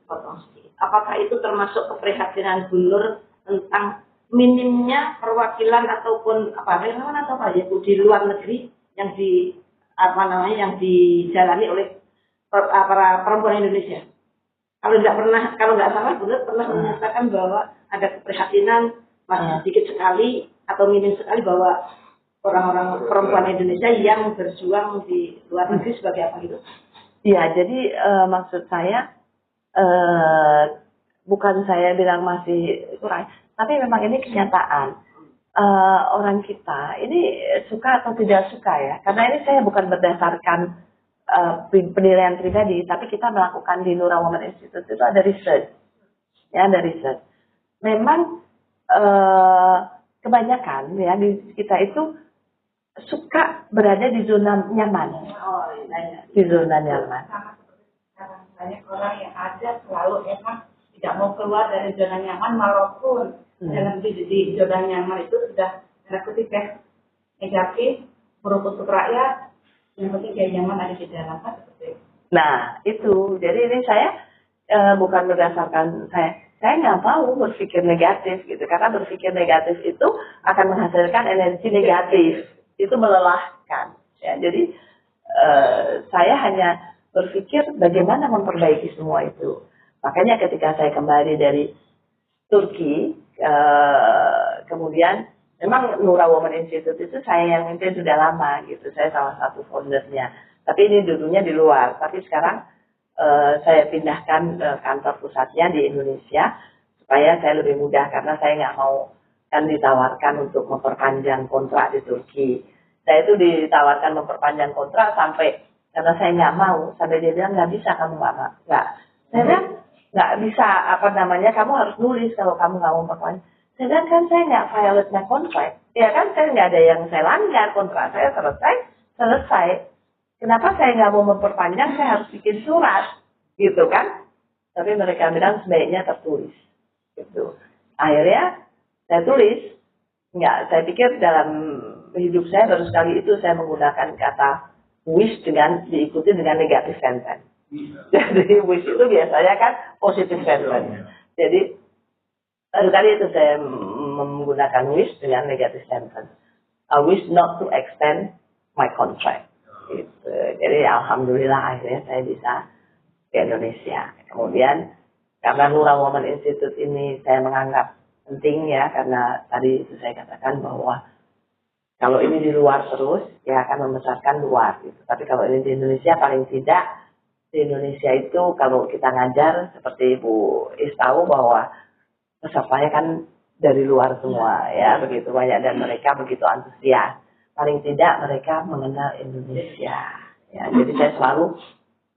Speaker 1: potong sedikit. Apakah itu termasuk keprihatinan Bu Nur tentang minimnya perwakilan ataupun relawan atau apa ya Bu di luar negeri yang yang dijalani oleh para perempuan Indonesia? Kalau nggak salah Bu Nur pernah menyatakan bahwa ada keprihatinan masih sedikit sekali atau minim sekali bahwa orang-orang perempuan Indonesia yang berjuang di luar negeri sebagai apa gitu?
Speaker 2: Iya, jadi maksud saya bukan saya bilang masih kurang, tapi memang ini kenyataan. Orang kita ini suka atau tidak suka ya, karena ini saya bukan berdasarkan penilaian pribadi, tapi kita melakukan di Nura Women Institute itu ada research, ya ada research. Memang kebanyakan ya di kita itu suka berada di zona nyaman. Di zona nyaman.
Speaker 3: Banyak orang yang ada selalu memang tidak mau keluar dari zona nyaman, walaupun dalam di zona nyaman itu sudah tanda kutip negatif, buruk untuk rakyat, yang penting dia nyaman ada di dalam, kan seperti itu.
Speaker 2: Nah, itu. Jadi ini saya bukan berdasarkan saya nggak mau berpikir negatif gitu, karena berpikir negatif itu akan menghasilkan energi negatif, itu melelahkan. Ya, jadi saya hanya berpikir bagaimana memperbaiki semua itu. Makanya ketika saya kembali dari Turki, kemudian memang Nura Women Institute itu saya yang mimpin sudah lama gitu, saya salah satu foundernya. Tapi ini dulunya di luar, tapi sekarang saya pindahkan kantor pusatnya di Indonesia supaya saya lebih mudah, karena saya nggak mau kan ditawarkan untuk memperpanjang kontrak di Turki. Saya itu ditawarkan memperpanjang kontrak sampai, karena saya nggak mau, sampai dia bilang nggak bisa kamu nggak. Saya bilang nggak bisa, kamu harus nulis kalau kamu nggak mau memperpanjang. Saya bilang kan saya nggak violate kontrak, ya kan saya nggak ada yang saya langgar, kontrak saya selesai. Kenapa saya nggak mau memperpanjang, saya harus bikin surat, gitu kan? Tapi mereka bilang sebaiknya tertulis, gitu. Akhirnya saya tulis, saya pikir dalam hidup saya baru sekali itu saya menggunakan kata wish diikuti dengan negatif sentence. Jadi wish itu biasanya kan positive sentence. Jadi baru kali itu saya menggunakan wish dengan negative sentence. I wish not to extend my contract. Gitu. Jadi alhamdulillah akhirnya saya bisa ke Indonesia. Kemudian karena Nura Women Institute ini saya menganggap penting ya, karena tadi itu saya katakan bahwa kalau ini di luar terus ya akan membesarkan luar gitu. Tapi kalau ini di Indonesia, paling tidak di Indonesia itu kalau kita ngajar seperti Ibu Is tahu bahwa pesertanya kan dari luar semua ya, begitu banyak dan mereka begitu antusias. Paling tidak mereka mengenal Indonesia. Ya, jadi saya selalu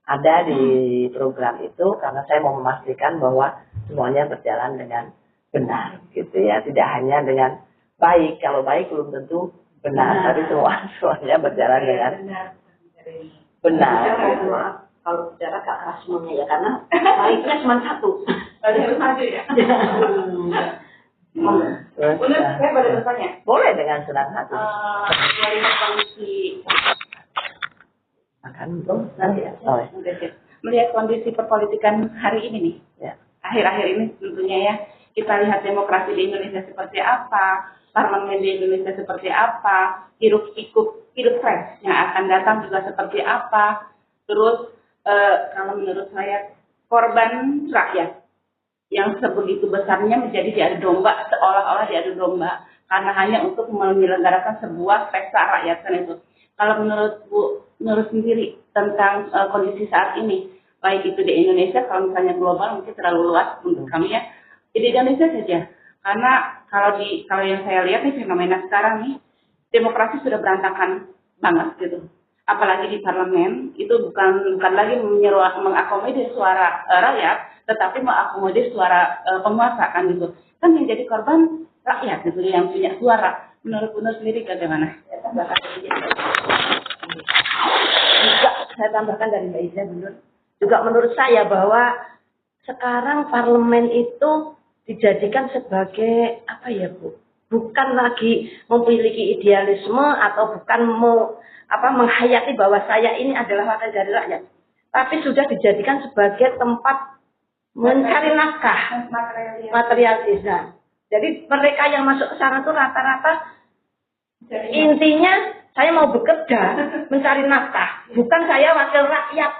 Speaker 2: ada di program itu karena saya mau memastikan bahwa semuanya berjalan dengan benar, gitu ya. Tidak hanya dengan baik, kalau baik belum tentu benar, tapi semuanya berjalan dengan benar.
Speaker 1: Kalau bicara ke arah semuanya ya, karena baiknya cuma satu.
Speaker 3: Harus maju ya. Benar, saya pada bertanya.
Speaker 2: Boleh dengan senang hati.
Speaker 3: Melihat kondisi melihat kondisi perpolitikan hari ini nih,
Speaker 2: ya.
Speaker 3: Akhir-akhir ini tentunya ya, kita lihat demokrasi di Indonesia seperti apa, parlemen di Indonesia seperti apa, hiruk-pikuk pilpres yang akan datang juga seperti apa. Terus kalau menurut saya korban rakyat yang sebegitu besarnya menjadi diadu domba, seolah-olah diadu domba karena hanya untuk menyelenggarakan sebuah pesta rakyatan itu. Kalau menurut Bu Nur sendiri tentang kondisi saat ini, baik itu di Indonesia, kalau misalnya global mungkin terlalu luas untuk kami ya, di Indonesia saja. Karena kalau yang saya lihat nih fenomena sekarang nih, demokrasi sudah berantakan banget gitu. Apalagi di parlemen itu bukan lagi mengakomodir suara rakyat, tetapi mengakomodir suara penguasa kan gitu. Kan yang jadi korban rakyat gitu, yang punya suara. Menurut Bu Nur sendiri bagaimana?
Speaker 1: Juga saya tambahkan dari Mbak Iza dulu. Juga menurut saya bahwa sekarang parlemen itu dijadikan sebagai apa ya Bu? Bukan lagi memiliki idealisme atau bukan menghayati bahwa saya ini adalah wakil dari rakyat, tapi sudah dijadikan sebagai tempat mencari nafkah materialis. Nah, jadi mereka yang masuk ke sana tuh rata-rata intinya saya mau bekerja mencari nafkah, bukan saya wakil rakyat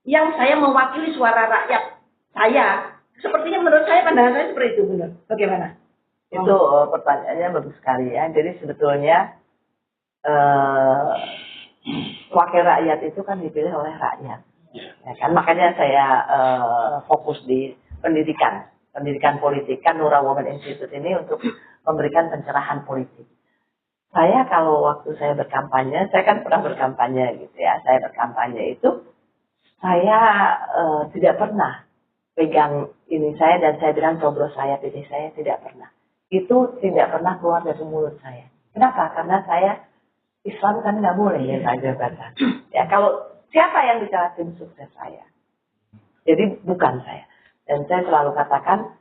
Speaker 1: yang saya mewakili suara rakyat saya. Sepertinya menurut saya pandangan saya seperti itu, benar. Bagaimana?
Speaker 2: Itu pertanyaannya bagus sekali ya. Jadi sebetulnya wakil rakyat itu kan dipilih oleh rakyat. Ya kan? Makanya saya fokus di pendidikan politik. Kan Nura Women Institute ini untuk memberikan pencerahan politik. Saya kalau waktu saya berkampanye, saya kan pernah berkampanye gitu ya. Saya berkampanye itu, saya tidak pernah pegang ini saya dan saya bilang coblos saya, pilih saya, tidak pernah. Itu tidak pernah keluar dari mulut saya. Kenapa? Karena saya Islam kan nggak boleh ya Pak jabatan. Ya kalau siapa yang bicara tim sukses saya, jadi bukan saya. Dan saya selalu katakan,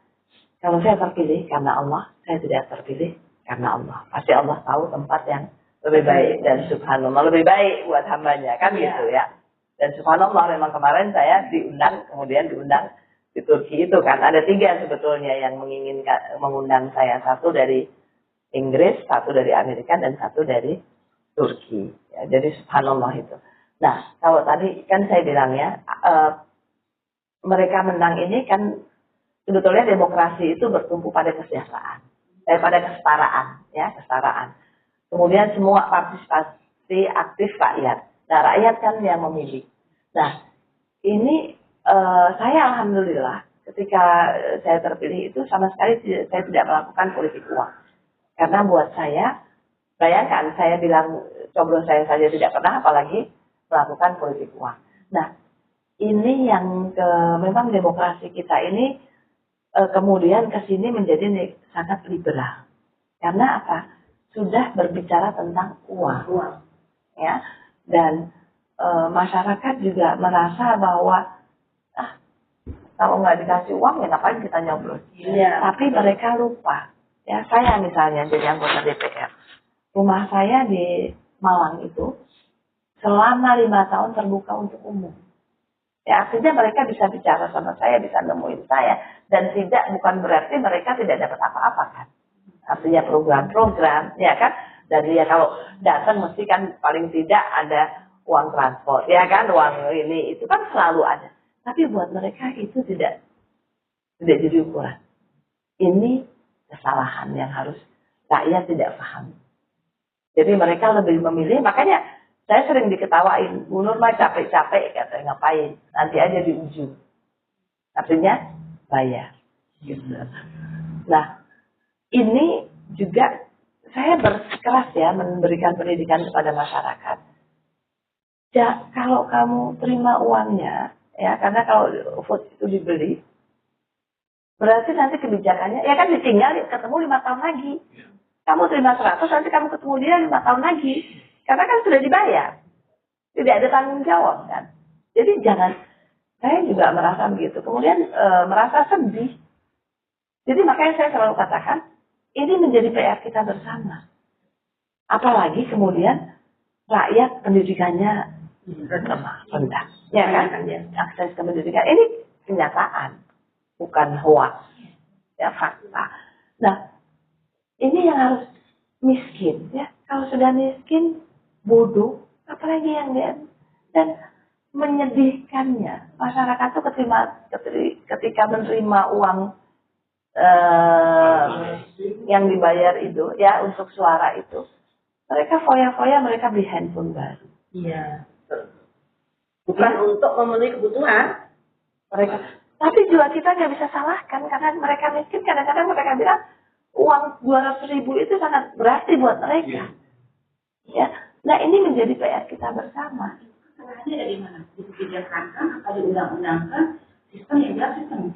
Speaker 2: kalau saya terpilih karena Allah, saya tidak terpilih karena Allah. Pasti Allah tahu tempat yang lebih baik, dan subhanallah lebih baik buat hambanya, kan gitu ya. Dan subhanallah memang kemarin saya kemudian diundang di Turki itu kan. Ada 3 sebetulnya yang mengundang saya. 1 dari Inggris, 1 dari Amerika, dan 1 dari Turki. Ya, jadi subhanallah itu. Nah, kalau tadi kan saya bilang ya, mereka menang ini kan sebetulnya demokrasi itu bertumpu pada kesejahteraan, pada kesetaraan, ya, kesetaraan. Kemudian semua partisipasi aktif rakyat. Nah, rakyat kan yang memilih. Nah, ini saya alhamdulillah ketika saya terpilih itu sama sekali saya tidak melakukan politik uang. Karena buat saya, bayangkan saya bilang coblos saya saja tidak pernah, apalagi melakukan politik uang. Nah, ini yang memang demokrasi kita ini kemudian ke sini menjadi sangat liberal. Karena apa? Sudah berbicara tentang uang. Ya. Dan masyarakat juga merasa bahwa kalau nggak dikasih uang ya ngapain kita nyoblos.
Speaker 1: Iya.
Speaker 2: Tapi mereka lupa. Ya, saya misalnya jadi anggota DPR. Rumah saya di Malang itu selama 5 tahun terbuka untuk umum. Ya, artinya mereka bisa bicara sama saya, bisa nemuin saya. Dan bukan berarti mereka tidak dapat apa-apa kan. Artinya program-program, ya kan. Dan ya kalau datang mesti kan paling tidak ada uang transport, ya kan. Uang ini, itu kan selalu ada. Tapi buat mereka itu tidak jadi ukuran. Ini kesalahan yang harus rakyat tidak paham. Jadi mereka lebih memilih, makanya saya sering diketawain, Bu Nur mah capek-capek, katanya ngapain, nanti aja di ujung. Artinya bayar. Gitu. Nah, ini juga saya bersikeras ya memberikan pendidikan kepada masyarakat. Ya, kalau kamu terima uangnya, ya karena kalau vote itu dibeli, berarti nanti kebijakannya, ya kan ditinggal ketemu 5 tahun lagi. Kamu terima 100, nanti kamu ketemu dia 5 tahun lagi. Karena kan sudah dibayar. Tidak ada tanggung jawab kan. Jadi jangan, saya juga merasa begitu. Kemudian merasa sedih. Jadi makanya saya selalu katakan, ini menjadi PR kita bersama. Apalagi kemudian rakyat pendidikannya rendah. Ya kan? Akses ke pendidikan. Ini kenyataan. Bukan hoax. Ya, fakta. Nah, ini yang harus miskin. Ya. Kalau sudah miskin, bodoh, apalagi yang dia, dan menyedihkannya masyarakat itu ketika menerima uang yang dibayar itu ya untuk suara itu, mereka foya-foya, mereka beli handphone baru.
Speaker 1: Iya. Bukan untuk memenuhi kebutuhan
Speaker 2: mereka, tapi juga kita nggak bisa salahkan karena mereka miskin. Kadang-kadang mereka bilang uang 200.000 itu sangat berarti buat mereka. Ya, nah ini menjadi PR kita bersama.
Speaker 3: Salahnya dari mana? Dikebijakan atau diundang-undangkan sistem yang jelas sistem.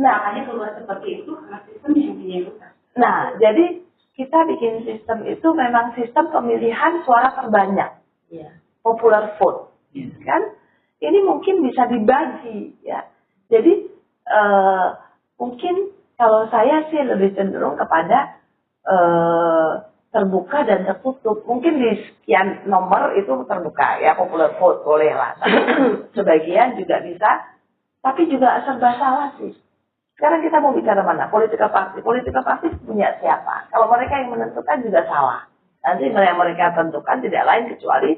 Speaker 3: Makanya keluar seperti itu karena sistem yang menyebutkan.
Speaker 2: Nah, jadi kita bikin sistem itu memang sistem pemilihan suara terbanyak.
Speaker 1: ya.
Speaker 2: Popular vote. Kan? Ini mungkin bisa dibagi ya. Jadi mungkin kalau saya sih lebih cenderung kepada terbuka dan tertutup. Mungkin di sekian nomor itu terbuka ya, popular vote boleh lah. Sebagian juga bisa, tapi juga serba salah sih. Sekarang kita mau bicara mana? Political party. Political party punya siapa? Kalau mereka yang menentukan juga salah. Nanti yang mereka tentukan tidak lain kecuali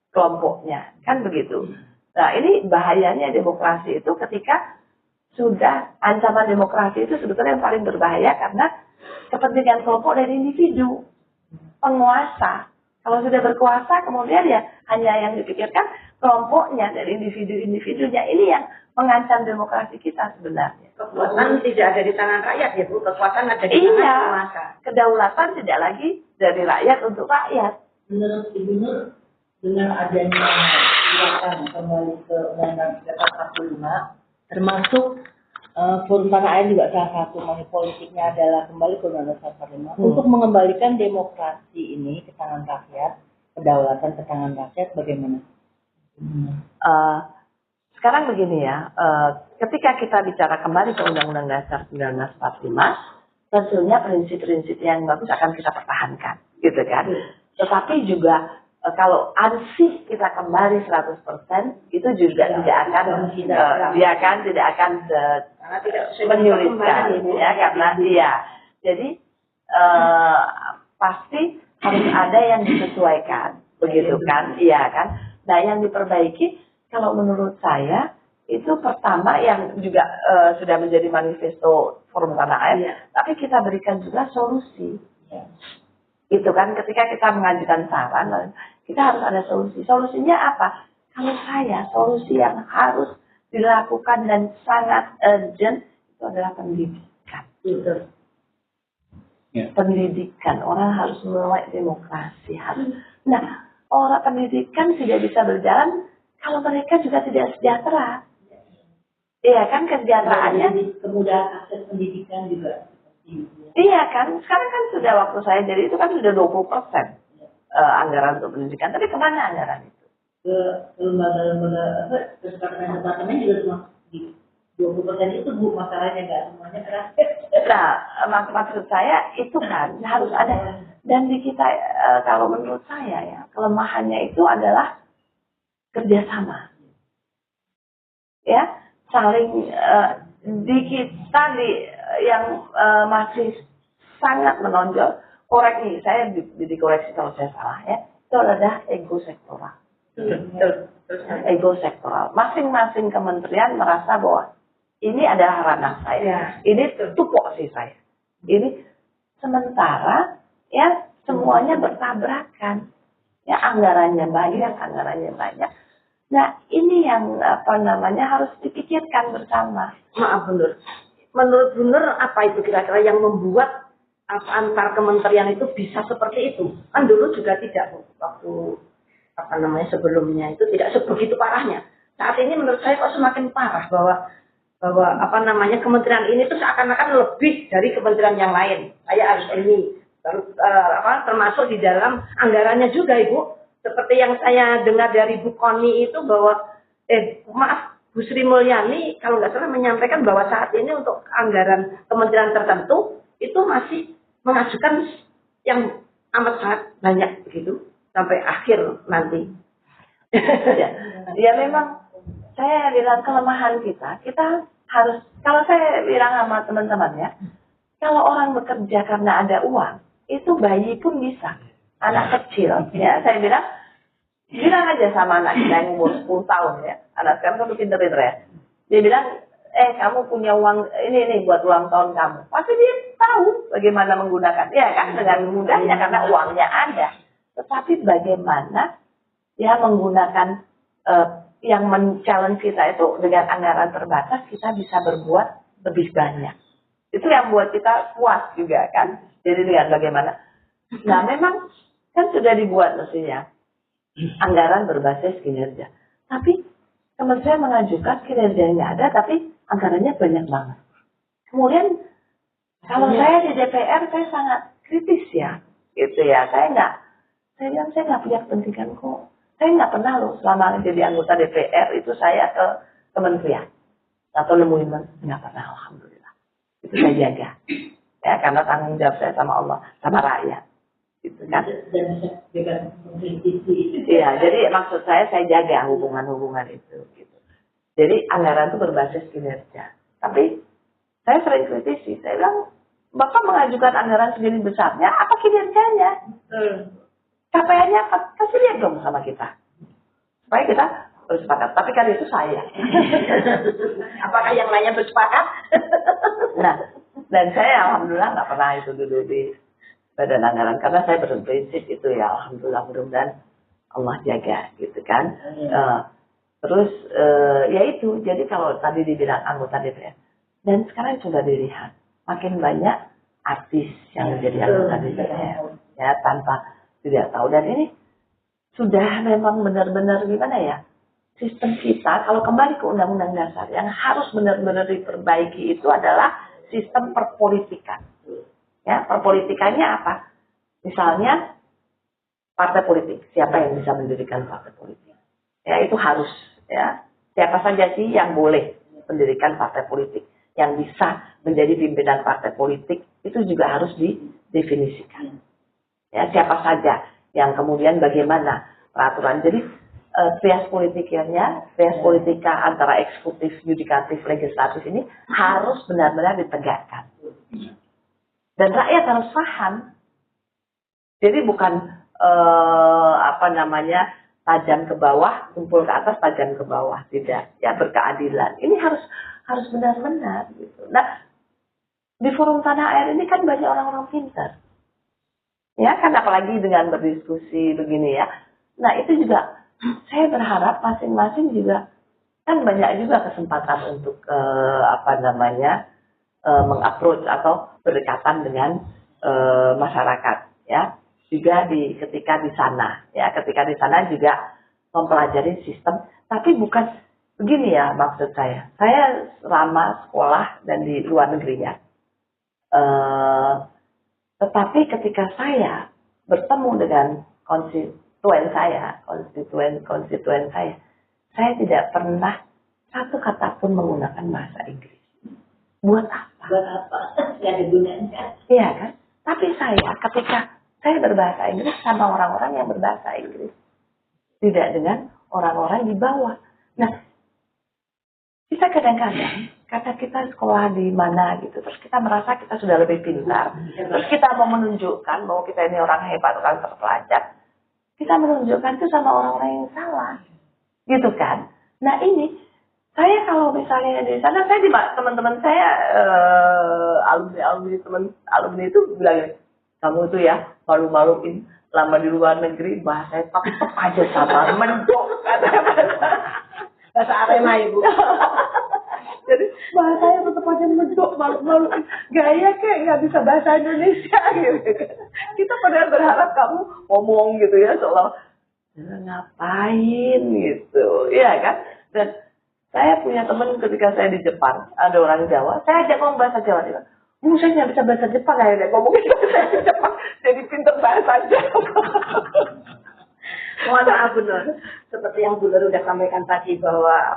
Speaker 2: kelompoknya. Kan begitu. Nah ini bahayanya demokrasi itu ketika sudah ancaman demokrasi itu sebetulnya yang paling berbahaya karena kepentingan kelompok dari individu. Penguasa. Kalau sudah berkuasa kemudian ya hanya yang dipikirkan kelompoknya dari individu-individunya. Ini yang mengancam demokrasi kita sebenarnya.
Speaker 1: Kekuasaan tidak ada di tangan rakyat ya Bu, kekuasaan ada di tangan penguasa.
Speaker 2: Kedaulatan tidak lagi dari rakyat untuk rakyat.
Speaker 5: Menurut Ibu Nur, dengan adanya silakan kembali ke Undang-Undang 45, termasuk Forum Tanah Air juga salah satu politiknya adalah kembali ke Undang-Undang 45 untuk mengembalikan demokrasi ini ke tangan rakyat, kedaulatan ke tangan rakyat, bagaimana?
Speaker 2: sekarang begini ya, ketika kita bicara kembali ke Undang-Undang Dasar 1945, tentunya prinsip-prinsip yang bagus akan kita pertahankan, gitu kan. Tetapi juga kalau ansih kita kembali 100%, itu juga tidak akan, tidak akan menyulitkan, ya, karena dia. Jadi pasti harus ada yang disesuaikan, begitu kan, iya kan. Nah, yang diperbaiki, kalau menurut saya, itu pertama yang juga sudah menjadi manifesto Forum Tanah Air, tapi kita berikan juga solusi. Itu kan, ketika kita mengajukan saran, kita harus ada solusi. Solusinya apa? Kalau saya, solusi yang harus dilakukan dan sangat urgent, itu adalah pendidikan. Pendidikan, orang harus melek demokrasi. Nah, orang pendidikan tidak bisa berjalan kalau mereka juga tidak sejahtera. Iya kan, kesejahteraannya.
Speaker 5: Kemudahan akses pendidikan juga.
Speaker 2: Iya kan, sekarang kan sudah waktu saya jadi itu kan sudah 20% anggaran untuk pendidikan. Tapi kemana anggaran itu?
Speaker 5: Ke lembaga-lembaga departemen juga cuma di 20% itu Bu, masalahnya nggak semuanya gratis.
Speaker 2: Nah, maksud saya itu kan harus ada. Dan di kita, kalau menurut saya ya, kelemahannya itu adalah kerjasama. Ya, saling di kita yang masih sangat menonjol, koreksi, saya dikoreksi kalau saya salah ya, itu adalah ego sektoral. Ego sektoral. Masing-masing kementerian merasa bahwa ini adalah ranah saya, ini tupoksi saya. Ini sementara ya semuanya bertabrakan, ya anggarannya banyak. Nah, ini yang harus dipikirkan bersama.
Speaker 1: Maaf Bunur, menurut Bunur apa itu kira-kira yang membuat antar kementerian itu bisa seperti itu? Kan dulu juga tidak, waktu sebelumnya itu tidak sebegitu parahnya. Saat ini menurut saya kok semakin parah bahwa kementerian ini tuh seakan-akan lebih dari kementerian yang lain. Saya harus ini, termasuk di dalam anggarannya juga Ibu. Seperti yang saya dengar dari Bu Koni itu bahwa, Bu Sri Mulyani kalau nggak salah menyampaikan bahwa saat ini untuk anggaran kementerian tertentu itu masih mengajukan yang amat sangat banyak begitu sampai akhir nanti.
Speaker 2: Ya memang saya bilang kelemahan kita harus, kalau saya bilang sama teman-teman ya, kalau orang bekerja karena ada uang, itu bayi pun bisa. Anak kecil, ya saya bilang aja sama anak kita yang umur 10 tahun ya, anak sekarang kan pinter-pinter ya, dia bilang, kamu punya uang ini buat ulang tahun kamu, pasti dia tahu bagaimana menggunakan, ya kan, dengan mudahnya karena uangnya ada. Tetapi bagaimana dia menggunakan yang men-challenge kita itu dengan anggaran terbatas, kita bisa berbuat lebih banyak. Itu yang buat kita puas juga kan. Jadi dengan bagaimana. Nah memang kan sudah dibuat mestinya anggaran berbasis kinerja. Tapi kementerian mengajukan kinerjanya ada, tapi anggarannya banyak banget. Kemudian kalau saya di DPR saya sangat kritis ya, gitu ya. Saya nggak punya kepentingan kok. Saya nggak pernah loh selama jadi anggota DPR itu saya ke kementerian atau nemuin nggak pernah, alhamdulillah. Itu saya jaga, ya karena tanggung jawab saya sama Allah, sama rakyat. Gitu kan? Iya, jadi maksud saya jaga hubungan-hubungan itu. Gitu. Jadi anggaran itu berbasis kinerja. Tapi saya sering kritisi, saya bilang, Bapak mengajukan anggaran segini besarnya, apa kinerjanya? Capaiannya apa? Kasih lihat dong sama kita. Supaya kita bersepakat. Tapi kan itu saya.
Speaker 1: Apakah yang lainnya bersepakat?
Speaker 2: Nah, dan saya alhamdulillah nggak pernah itu duduk di badan anggaran karena saya berprinsip itu ya alhamdulillah, mudah-mudahan Allah jaga gitu kan. Terus ya itu, jadi kalau tadi dibilang anggota DPR dan sekarang sudah dilihat makin banyak artis yang menjadi anggota DPR ya tanpa tidak tahu, dan ini sudah memang benar-benar gimana ya, sistem kita kalau kembali ke Undang-Undang Dasar yang harus benar-benar diperbaiki itu adalah sistem perpolitikan. Ya, perpolitikannya apa? Misalnya partai politik, siapa yang bisa mendirikan partai politik? Ya, itu harus ya. Siapa saja sih yang boleh mendirikan partai politik, yang bisa menjadi pimpinan partai politik, itu juga harus didefinisikan. Ya, siapa saja yang kemudian bagaimana peraturan. Jadi trias politika antara eksekutif, yudikatif, legislatif ini harus benar-benar ditegakkan. Dan rakyat harus paham. Jadi bukan tajam ke bawah, tumpul ke atas, tajam ke bawah, tidak. Ya, berkeadilan. Ini harus benar-benar gitu. Nah, di forum tanah air ini kan banyak orang-orang pintar. Ya kan, apalagi dengan berdiskusi begini ya. Nah, itu juga saya berharap masing-masing juga kan banyak juga kesempatan untuk mengapproach atau berdekatan dengan masyarakat ya. Juga ketika di sana juga mempelajari sistem, tapi bukan begini ya maksud saya. Saya selama sekolah dan di luar negeri ya. Tetapi ketika saya bertemu dengan konstituen saya tidak pernah satu kata pun menggunakan bahasa Inggris. Buat apa?
Speaker 5: Nggak ada gunanya.
Speaker 2: Iya kan? Tapi ketika saya berbahasa Inggris sama orang-orang yang berbahasa Inggris, tidak dengan orang-orang di bawah. Nah, kita kadang-kadang kata kita sekolah di mana gitu, terus kita merasa kita sudah lebih pintar, terus kita mau menunjukkan bahwa kita ini orang hebat, orang terpelajar, kita menunjukkan itu sama orang-orang yang salah, gitu kan? Nah ini, saya kalau misalnya di sana, saya di teman-teman saya, alumni itu bilang, kamu tuh ya malu-maluin, lama di luar negeri, bahasa tetap aja sama, mendok,
Speaker 1: Bahasa Arema ibu.
Speaker 2: Jadi bahasanya tetap aja mendok, malu-malu, gaya kayak nggak bisa bahasa Indonesia gitu. Kita pada berharap kamu ngomong gitu ya, seolah ngapain gitu, iya kan? Dan saya punya teman ketika saya di Jepang, ada orang Jawa, saya ajak ngomong bahasa Jawa, dia bilang, saya nggak bisa bahasa Jepang, akhirnya ngomong saya di Jepang, jadi pinter bahasa Jawa.
Speaker 1: Mohon maaf Bu Nur, seperti yang Bu Nur sudah sampaikan tadi bahwa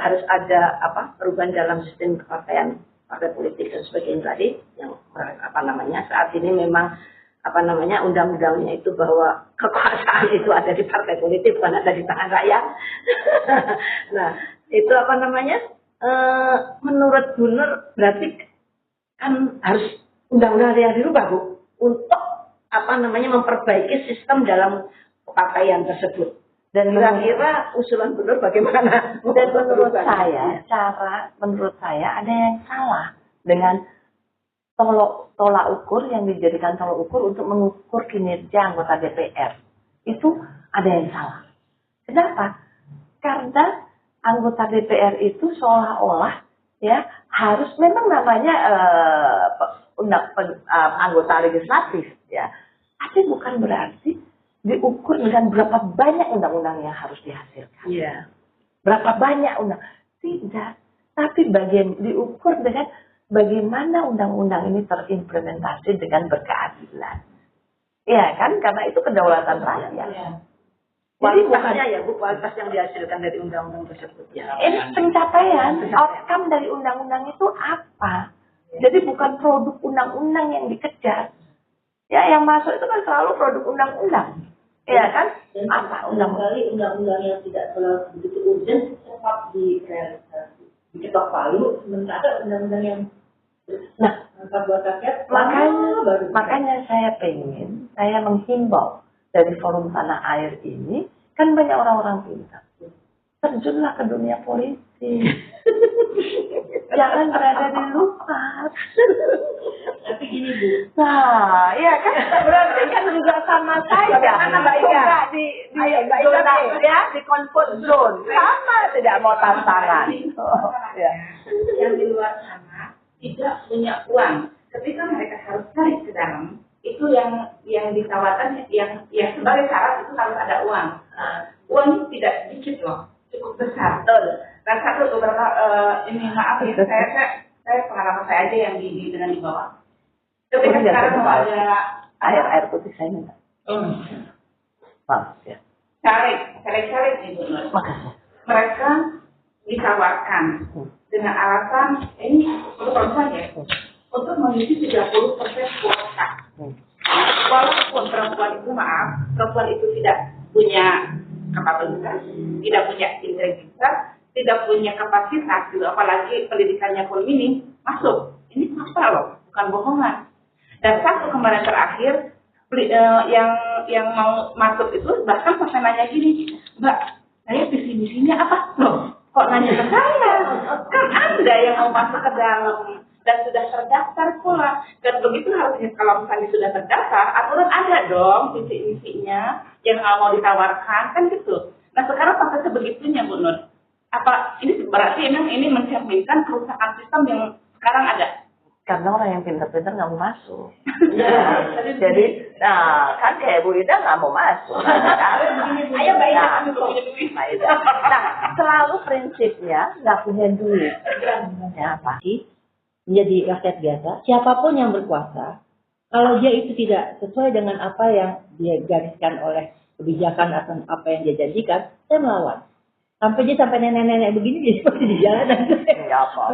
Speaker 1: harus ada perubahan dalam sistem kepartaian, partai politik dan sebagainya tadi yang saat ini memang undang-undangnya itu bahwa kekuasaan itu ada di partai politik bukan ada di tangan rakyat. Nah itu menurut Bu Nur berarti kan harus undang-undang yang dirubah Bu untuk memperbaiki sistem dalam kepartaian tersebut. Dan kira-kira usulan Bu Nur bagaimana?
Speaker 2: Dan menurut saya ada yang salah dengan tolak ukur yang dijadikan tolak ukur untuk mengukur kinerja anggota DPR. Itu ada yang salah. Kenapa? Karena anggota DPR itu seolah-olah ya harus memang namanya anggota legislatif ya. Tapi bukan berarti diukur dengan berapa banyak undang-undang yang harus dihasilkan.
Speaker 1: Iya.
Speaker 2: Berapa banyak undang? Tidak. Tapi diukur dengan bagaimana undang-undang ini terimplementasi dengan berkeadilan. Iya kan? Karena itu kedaulatan rakyat.
Speaker 1: Ya. Kualitasnya ya Bu, kualitas yang dihasilkan dari undang-undang tersebut. Ya.
Speaker 2: Ini pencapaian. Outcome dari undang-undang itu apa? Jadi bukan produk undang-undang yang dikejar. Ya, yang masuk itu kan selalu produk undang-undang. Iya kan?
Speaker 5: Dan
Speaker 2: apa
Speaker 5: undang-undang yang tidak selalu begitu urgent cepat direalisasi, diketok palu, sementara undang-undang yang buat rakyat
Speaker 2: makanya saya menghimbau dari forum tanah air ini, kan banyak orang-orang pintar, terjunlah ke dunia politik. Jangan berada di luar.
Speaker 5: Tapi gini Bu.
Speaker 2: Nah, iya kan berarti kan juga sama saja. Suka di zona ya, di comfort zone. Sama tidak mau tantangan.
Speaker 3: Yang di luar sana tidak punya uang. Ketika mereka harus tarik ke dalam, itu yang ditawarkan yang sebagai syarat itu harus ada uang. Uangnya tidak sedikit loh, cukup besar. Dan satu beberapa maaf ya, saya pengalaman saya aja yang dengan di bawah. Ketika sekarang mau ada
Speaker 2: air putih saya minta. Maaf ya.
Speaker 3: caleg itu.
Speaker 2: Makasih.
Speaker 3: mereka ditawarkan dengan alasan ini untuk perempuan ya, untuk mengisi 30% kuota. Walaupun perempuan itu tidak punya kapabilitas, tidak punya integritas, tidak punya kapasitas, gitu, apalagi pendidikannya pun minim, masuk. Ini fakta loh, bukan bohongan. Dan satu kemarin terakhir, yang mau masuk itu bahkan sampai nanya gini, Mbak, saya visi misinya apa? Loh, kok nanya ke saya? Kan Anda yang mau masuk ke dalam dan sudah terdaftar pula. Dan begitu harusnya kalau misalnya sudah terdaftar, aturan ada dong visi misinya yang mau ditawarkan, kan gitu. Nah sekarang sampai sebegitunya Bu Nur. Apa ini berarti memang ini mencerminkan kerusakan sistem yang sekarang ada?
Speaker 2: Karena orang yang pintar-pintar nggak mau masuk. Jadi, nah kan kayak Bu Ida nggak mau masuk.
Speaker 3: Ayo baik.
Speaker 2: Nah, selalu prinsipnya nggak punya duit. Ya apa?
Speaker 5: Menjadi rakyat biasa, siapapun yang berkuasa, kalau dia itu tidak sesuai dengan apa yang dia gariskan oleh kebijakan atau apa yang dia janjikan, saya melawan. Sampai nenek-nenek begini dia seperti di jalanan.
Speaker 2: Enggak apa.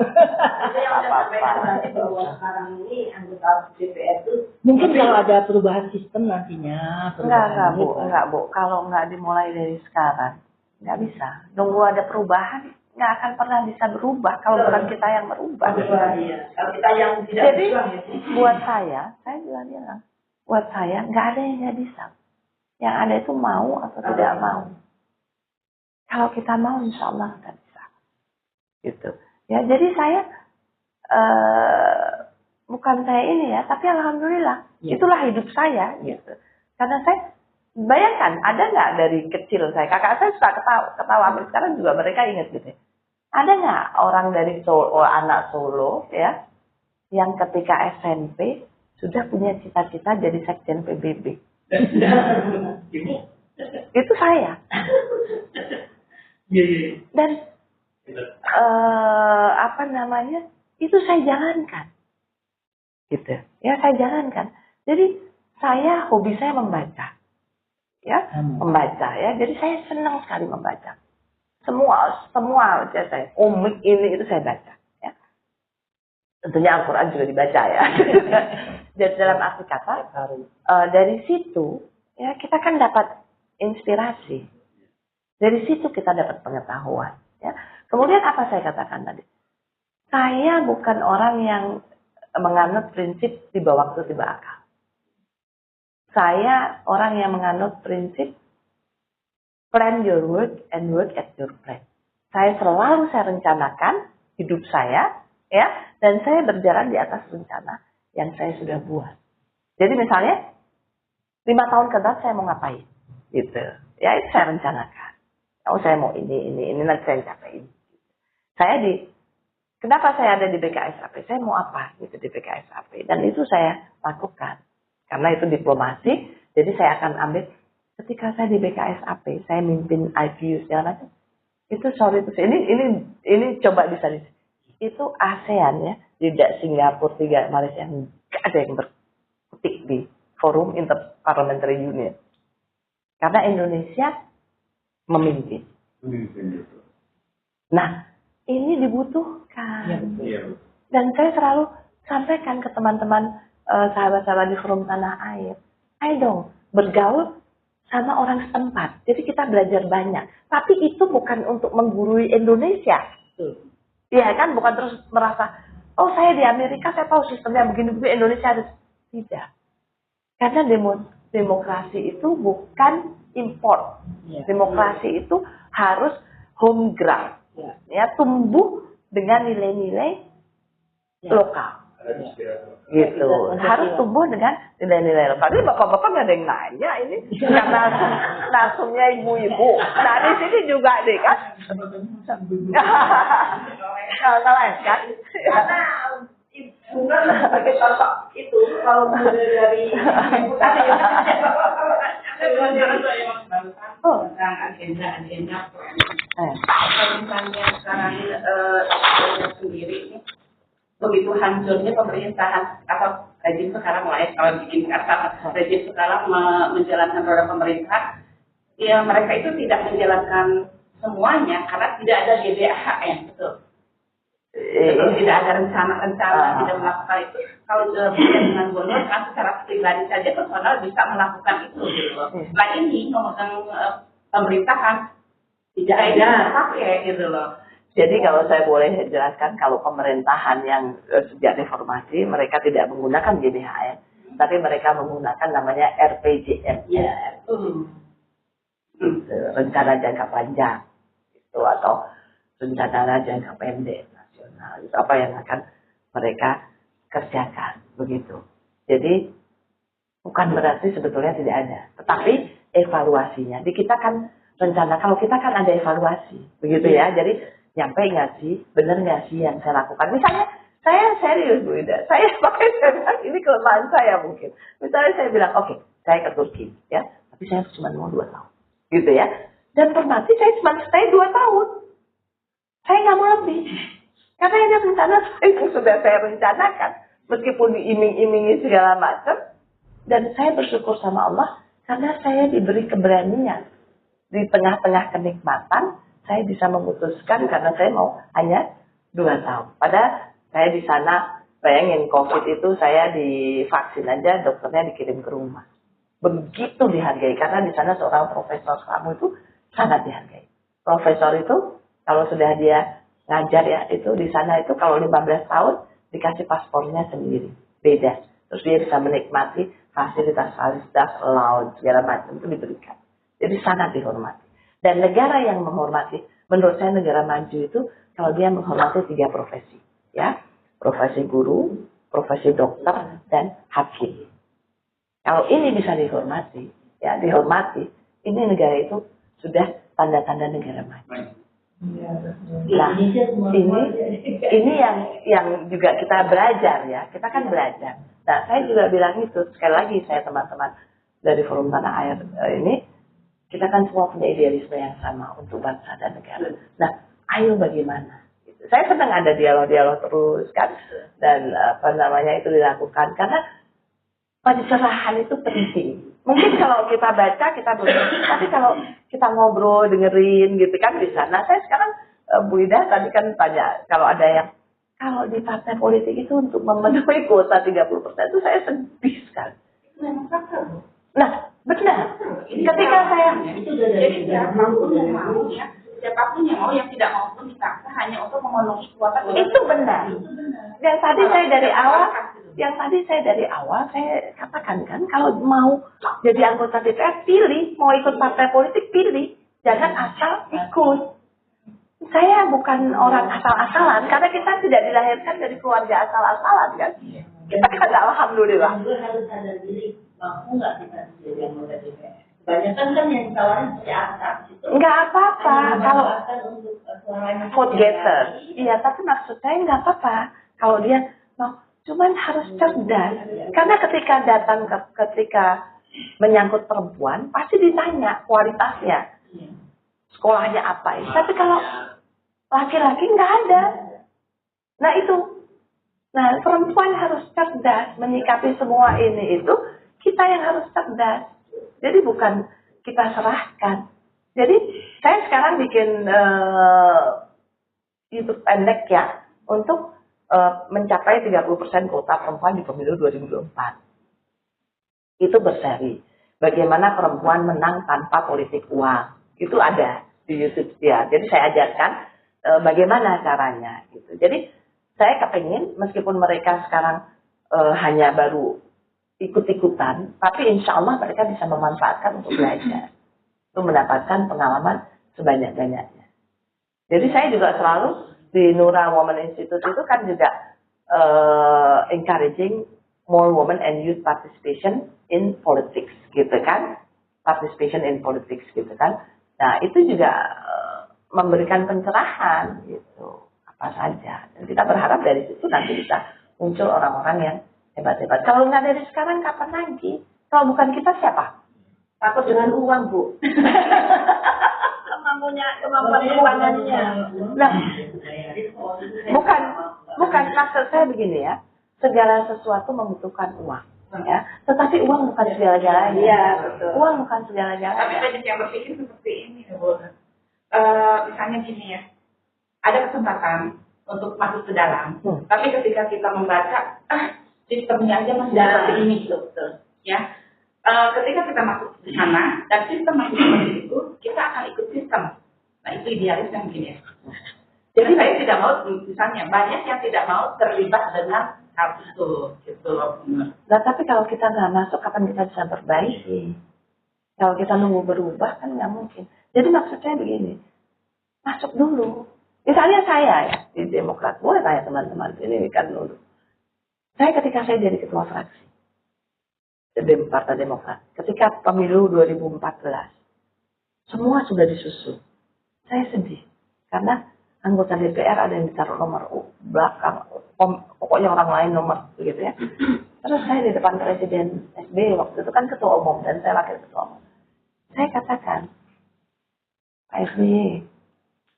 Speaker 1: Sekarang ini anggota DPR itu
Speaker 5: Mungkin kalau ada perubahan sistem nantinya.
Speaker 2: Enggak Bu. Kalau nggak dimulai dari sekarang, nggak bisa. Nunggu ada perubahan, nggak akan pernah bisa berubah kalau bukan kita yang berubah.
Speaker 1: kalau kita yang tidak
Speaker 2: Jadi
Speaker 1: berjuang, ya.
Speaker 2: buat saya juga bilang, buat saya nggak ada yang nggak bisa. Yang ada itu mau atau tidak mau. Kalau kita mau, insya Allah kita bisa. Gitu. Ya, jadi saya bukan saya ini ya, tapi alhamdulillah itulah hidup saya. Gitu. Karena saya bayangkan, ada nggak dari kecil saya, kakak saya suka ketawa sampai sekarang juga mereka ingat gitu. Ada nggak orang dari Solo, anak Solo ya, yang ketika SMP sudah punya cita-cita jadi sekjen PBB? Itu saya. Dan apa namanya, itu saya jalankan, gitu. Ya saya jalankan. Jadi saya hobi saya membaca, ya membaca ya. Jadi saya senang sekali membaca. Semua aja saya, komik ini itu saya baca. Ya. Tentunya Al-Quran juga dibaca ya. Dan dalam arti kata, dari situ ya kita kan dapat inspirasi. Dari situ kita dapat pengetahuan. Ya. Kemudian apa saya katakan tadi? Saya bukan orang yang menganut prinsip tiba waktu tiba akal. Saya orang yang menganut prinsip plan your work and work at your plan. Saya rencanakan hidup saya, ya, dan saya berjalan di atas rencana yang saya sudah buat. Jadi misalnya 5 tahun ke depan saya mau ngapain, gitu. Ya itu saya rencanakan. Oh saya mau ini nanti saya capai ini. Kenapa saya ada di BKSAP? Saya mau apa gitu di BKSAP? Dan itu saya lakukan. Karena itu diplomasi, jadi saya akan ambil. Ketika saya di BKSAP, saya mimpin IPU segala macam. Itu ini coba bisa itu ASEAN ya, tidak Singapura, tidak Malaysia, nggak ada yang berkutik di forum Interparliamentary Union. Karena Indonesia memimpin. Nah, ini dibutuhkan. Dan saya selalu sampaikan ke teman-teman sahabat-sahabat di forum tanah air, ayo dong bergaul sama orang setempat. Jadi kita belajar banyak. Tapi itu bukan untuk menggurui Indonesia. Iya kan, bukan terus merasa, oh saya di Amerika saya tahu sistemnya begini-begini, Indonesia harus tidak. Karena demokrasi itu bukan import. Demokrasi itu harus home ground. Ya, tumbuh dengan nilai-nilai lokal. Gitu. Harus tumbuh dengan nilai-nilai lokal. Ini bapak-bapak nggak ada yang nanya ini. Karena langsungnya ibu-ibu. Nah di sini juga deh kan. Kalau kan.
Speaker 1: Karena bunga sebagai sosok itu kalau dari ibu tadi
Speaker 3: tentang agenda kalau misalnya sekarang sendiri begitu hancurnya pemerintahan atau rejim sekarang mulai kalau bikin kata rejim sekarang menjalankan roda pemerintah, ya mereka itu tidak menjalankan semuanya karena tidak ada GBHM, betul. Betul, tidak ada rencana-rencana tidak melakukan itu. Kalau berbeda dengan bonus kan secara pribadi saja personal bisa melakukan itu. Gitu. Nah ini memegang pemerintahan tidak ada pakai gitu loh.
Speaker 2: Jadi kalau saya boleh jelaskan, kalau pemerintahan yang sejak reformasi mereka tidak menggunakan GBHM, tapi mereka menggunakan namanya RPJM, rencana jangka panjang, itu atau rencana jangka pendek nasional, itu apa yang akan mereka kerjakan, begitu. Jadi bukan berarti sebetulnya tidak ada, tetapi evaluasinya. Di kita kan rencana, kalau kita kan ada evaluasi, begitu ya. Jadi nyampe nggak sih, bener nggak sih yang saya lakukan? Misalnya saya serius Bu Ida, saya bilang ini kelemahan saya mungkin. Misalnya saya bilang oke, saya ke Turki ya, tapi saya cuma mau 2 tahun, gitu ya. Dan termati saya cuma stay 2 tahun, saya nggak mau lebih, karena ini rencana saya yang sudah saya rencanakan, meskipun diiming-imingi segala macam. Dan saya bersyukur sama Allah karena saya diberi keberanian di tengah-tengah kenikmatan. Saya bisa memutuskan karena saya mau hanya 2 tahun. Padahal saya di sana, bayangin COVID itu saya divaksin aja, dokternya dikirim ke rumah. Begitu dihargai, karena di sana seorang profesor kamu itu sangat dihargai. Profesor itu, kalau sudah dia ngajar ya, itu di sana itu kalau 15 tahun, dikasih paspornya sendiri. Beda. Terus dia bisa menikmati fasilitas-fasilitas, allowance, segala macam itu diberikan. Jadi sangat dihormati. Dan negara yang menghormati, menurut saya negara maju itu kalau dia menghormati 3 profesi, ya, profesi guru, profesi dokter, dan hakim. Kalau ini bisa dihormati, ya, dihormati, ini negara itu sudah tanda-tanda negara maju. Nah, ini yang juga kita belajar ya, kita kan belajar. Nah, saya juga bilang itu sekali lagi saya teman-teman dari Forum Tanah Air ini. Kita kan semua punya idealisme yang sama untuk bangsa dan negara. Nah, ayo bagaimana? Saya senang ada dialog-dialog terus kan, dan apa namanya itu dilakukan karena pencerahan itu penting. Mungkin kalau kita baca kita belum, tapi kalau kita ngobrol dengerin gitu kan bisa. Nah, saya sekarang Bu Ida tadi kan tanya kalau ada yang kalau di partai politik itu untuk memenuhi kuota 30% itu saya sedih sekali. Nah, benar. Ketika saya
Speaker 3: jadi siapapun yang mau ya, siapapun yang mau, yang tidak mau pun dipaksa hanya untuk memenuhi kuota.
Speaker 2: Itu benar. Yang tadi saya dari awal saya katakan kan, kalau mau jadi anggota DPR pilih, mau ikut partai politik pilih, jangan asal ikut. Saya bukan orang asal-asalan karena kita tidak dilahirkan dari keluarga asal-asalan kan. Kita kan alhamdulillah.
Speaker 5: Harus sadar diri, mampu nggak kita jadi anggota DPR? Kebanyakan kan yang ditawarin seperti akta.
Speaker 2: Nggak apa-apa kalau vote getter. Iya, tapi maksud saya nggak apa-apa kalau dia mau. Cuman harus cerdas. Karena ketika menyangkut perempuan pasti ditanya kualitasnya, sekolahnya apa. Tapi kalau laki-laki nggak ada. Nah itu. Nah, perempuan harus cerdas menyikapi semua ini itu, kita yang harus cerdas. Jadi bukan kita serahkan. Jadi saya sekarang bikin YouTube pendek ya untuk mencapai 30% kuota perempuan di pemilu 2024. Itu berseri. Bagaimana perempuan menang tanpa politik uang. Itu ada di YouTube ya. Jadi saya ajarkan bagaimana caranya gitu. Jadi saya kepingin meskipun mereka sekarang hanya baru ikut-ikutan, tapi insya Allah mereka bisa memanfaatkan untuk belajar, untuk mendapatkan pengalaman sebanyak-banyaknya. Jadi saya juga selalu di Nura Women Institute itu kan juga encouraging more women and youth participation in politics, gitu kan? Participation in politics, gitu kan? Nah itu juga memberikan pencerahan, gitu. Apa saja. Dan kita berharap dari situ nanti bisa muncul orang-orang yang hebat-hebat. Kalau nggak dari sekarang, kapan lagi? Kalau bukan kita, siapa?
Speaker 1: Takut dengan uang, Bu. Kemampuan keuangannya.
Speaker 2: Nah, bukan maksud saya begini ya. Segala sesuatu membutuhkan uang. Ya, tetapi uang bukan segala-galanya.
Speaker 1: Iya, betul.
Speaker 2: Uang bukan segala-galanya.
Speaker 3: Tapi banyak yang berpikir seperti ini. misalnya gini ya, ada kesempatan untuk masuk ke dalam, tapi ketika kita membaca, sistemnya aja masih seperti ini, ya. Ketika kita masuk di sana dan sistem masih seperti itu, kita akan ikut sistem. Nah itu idealisnya mungkin ya. Jadi saya tidak mau, misalnya banyak yang tidak mau terlibat dengan hal itu, gitu loh.
Speaker 2: Nah tapi kalau kita nggak masuk, kapan kita bisa perbaiki? Kalau kita nunggu berubah kan nggak mungkin. Jadi maksudnya begini, masuk dulu. Misalnya saya ya di Demokrat, boleh tanya teman-teman ini kan dulu. Saya ketika saya jadi ketua fraksi di Partai Demokrat, ketika pemilu 2014, semua sudah disusun. Saya sedih karena anggota DPR ada yang ditaruh nomor belakang, pokoknya orang lain nomor begitu ya. Terus saya di depan Presiden SBY waktu itu kan ketua umum dan saya wakil ketua umum. Saya katakan, Pak SBY,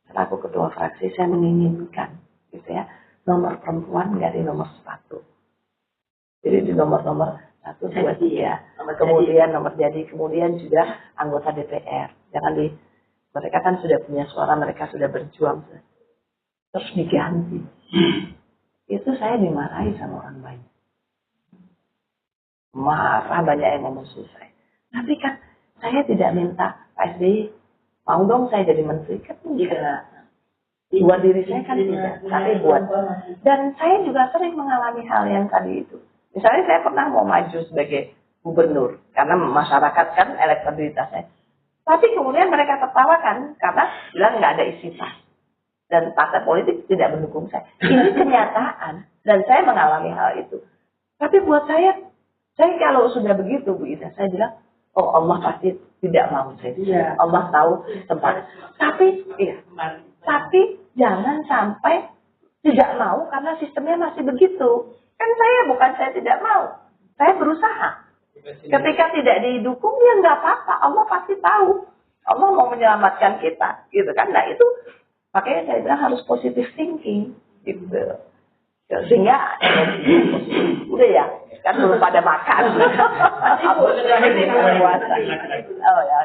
Speaker 2: selaku ketua fraksi saya menginginkan gitu ya, nomor perempuan nggak di nomor sepatu. Jadi di nomor-nomor 1, 2, 3, kemudian nomor jadi, kemudian juga anggota DPR. Jangan di, mereka kan sudah punya suara, mereka sudah berjuang, terus diganti. Itu saya dimarahi sama orang banyak. Marah banyak yang memusuhi saya. Tapi kan saya tidak minta Pak SBY, mau dong saya jadi menteri, kan tidak. Buat diri saya kan tidak, tapi buat. Dan saya juga sering mengalami hal yang tadi itu. Misalnya saya pernah mau maju sebagai gubernur, karena masyarakat kan elektabilitasnya. Tapi kemudian mereka tertawakan, karena bilang nggak ada isi tas. Dan partai politik tidak mendukung saya. Ini kenyataan, dan saya mengalami hal itu. Tapi buat saya kalau sudah begitu, Bu Ida, saya bilang, oh Allah pasti tidak mau saya. Allah tahu tempat. Tapi jangan sampai tidak mau karena sistemnya masih begitu. Kan saya tidak mau. Saya berusaha. Ketika tidak didukung, ya nggak apa-apa. Allah pasti tahu. Allah mau menyelamatkan kita. Gitu kan. Nah itu, makanya saya bilang harus positive thinking. Gitu. Sehingga, udah ya, kan belum pada makan. Oh ya,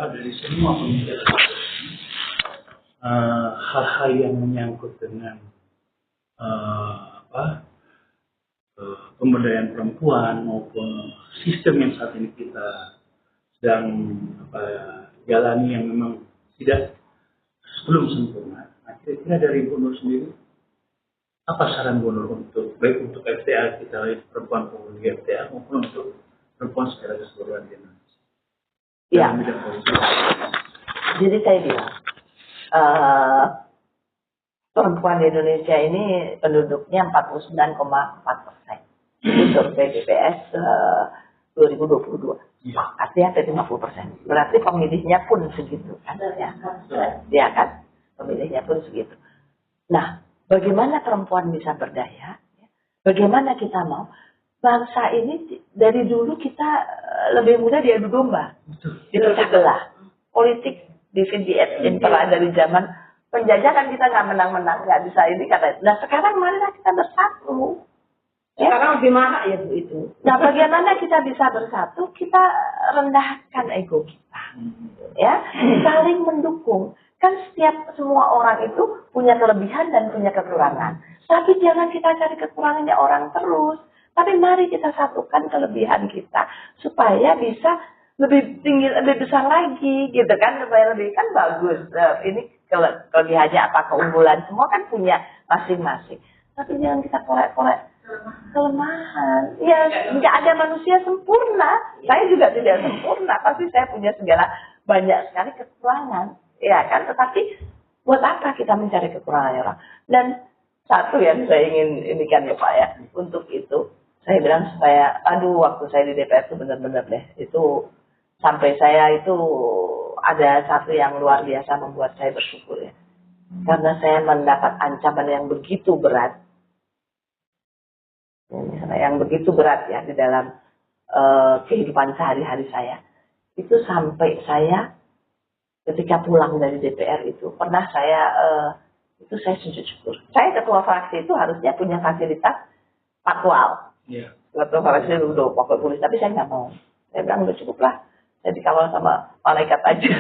Speaker 4: dari semua pembicaraan hal-hal yang menyangkut dengan pemberdayaan perempuan maupun sistem yang saat ini kita sedang jalani yang memang belum sempurna. Nah, kira-kira dari Bu Nur sendiri, apa saran Bu Nur untuk baik untuk FTA kita perempuan di FTA maupun untuk perempuan secara keseluruhan di Indonesia?
Speaker 2: Ya. Jadi saya bilang, perempuan di Indonesia ini penduduknya 49,4%. Itu survei BPS 2022. Artinya hampir 50%. Berarti pemilihnya pun segitu kan? Ya kan? Pemilihnya pun segitu. Nah, bagaimana perempuan bisa berdaya? Bagaimana kita mau? Bangsa ini dari dulu kita lebih mudah diadu domba. Dipecah belah. Politik divide pernah dari zaman penjajahan kita nggak menang-menang, nggak bisa ini kata. Nah sekarang marilah kita bersatu. Ya?
Speaker 1: Sekarang lebih marah ya Bu itu.
Speaker 2: Nah bagaimana kita bisa bersatu? Kita rendahkan ego kita. Ya, saling mendukung. Kan semua orang itu punya kelebihan dan punya kekurangan. Tapi jangan kita cari kekurangannya orang terus. Tapi mari kita satukan kelebihan kita supaya bisa lebih tinggi, lebih besar lagi, gitu kan? Supaya lebih kan bagus. Ini kelebihannya apa, keunggulan semua kan punya masing-masing. Tapi jangan kita korek-korek kelemahan. Ya, nggak ada manusia sempurna. Saya juga tidak sempurna. Pasti saya punya banyak sekali kekurangan, ya kan? Tetapi buat apa kita mencari kekurangan orang? Dan satu yang saya ingin ini kan ya Pak ya, untuk itu. Saya bilang supaya, waktu saya di DPR itu benar-benar deh, itu sampai saya itu ada satu yang luar biasa membuat saya bersyukur ya. Karena saya mendapat ancaman yang begitu berat. Yang begitu berat ya di dalam kehidupan sehari-hari saya. Itu sampai saya ketika pulang dari DPR itu, pernah itu saya sujud syukur. Saya ketua fraksi itu harusnya punya fasilitas patwal. Ketua fraksi dulu pakai tulis, tapi saya nggak mau. Saya bilang udah cukup lah. Saya dikawal sama malaikat aja.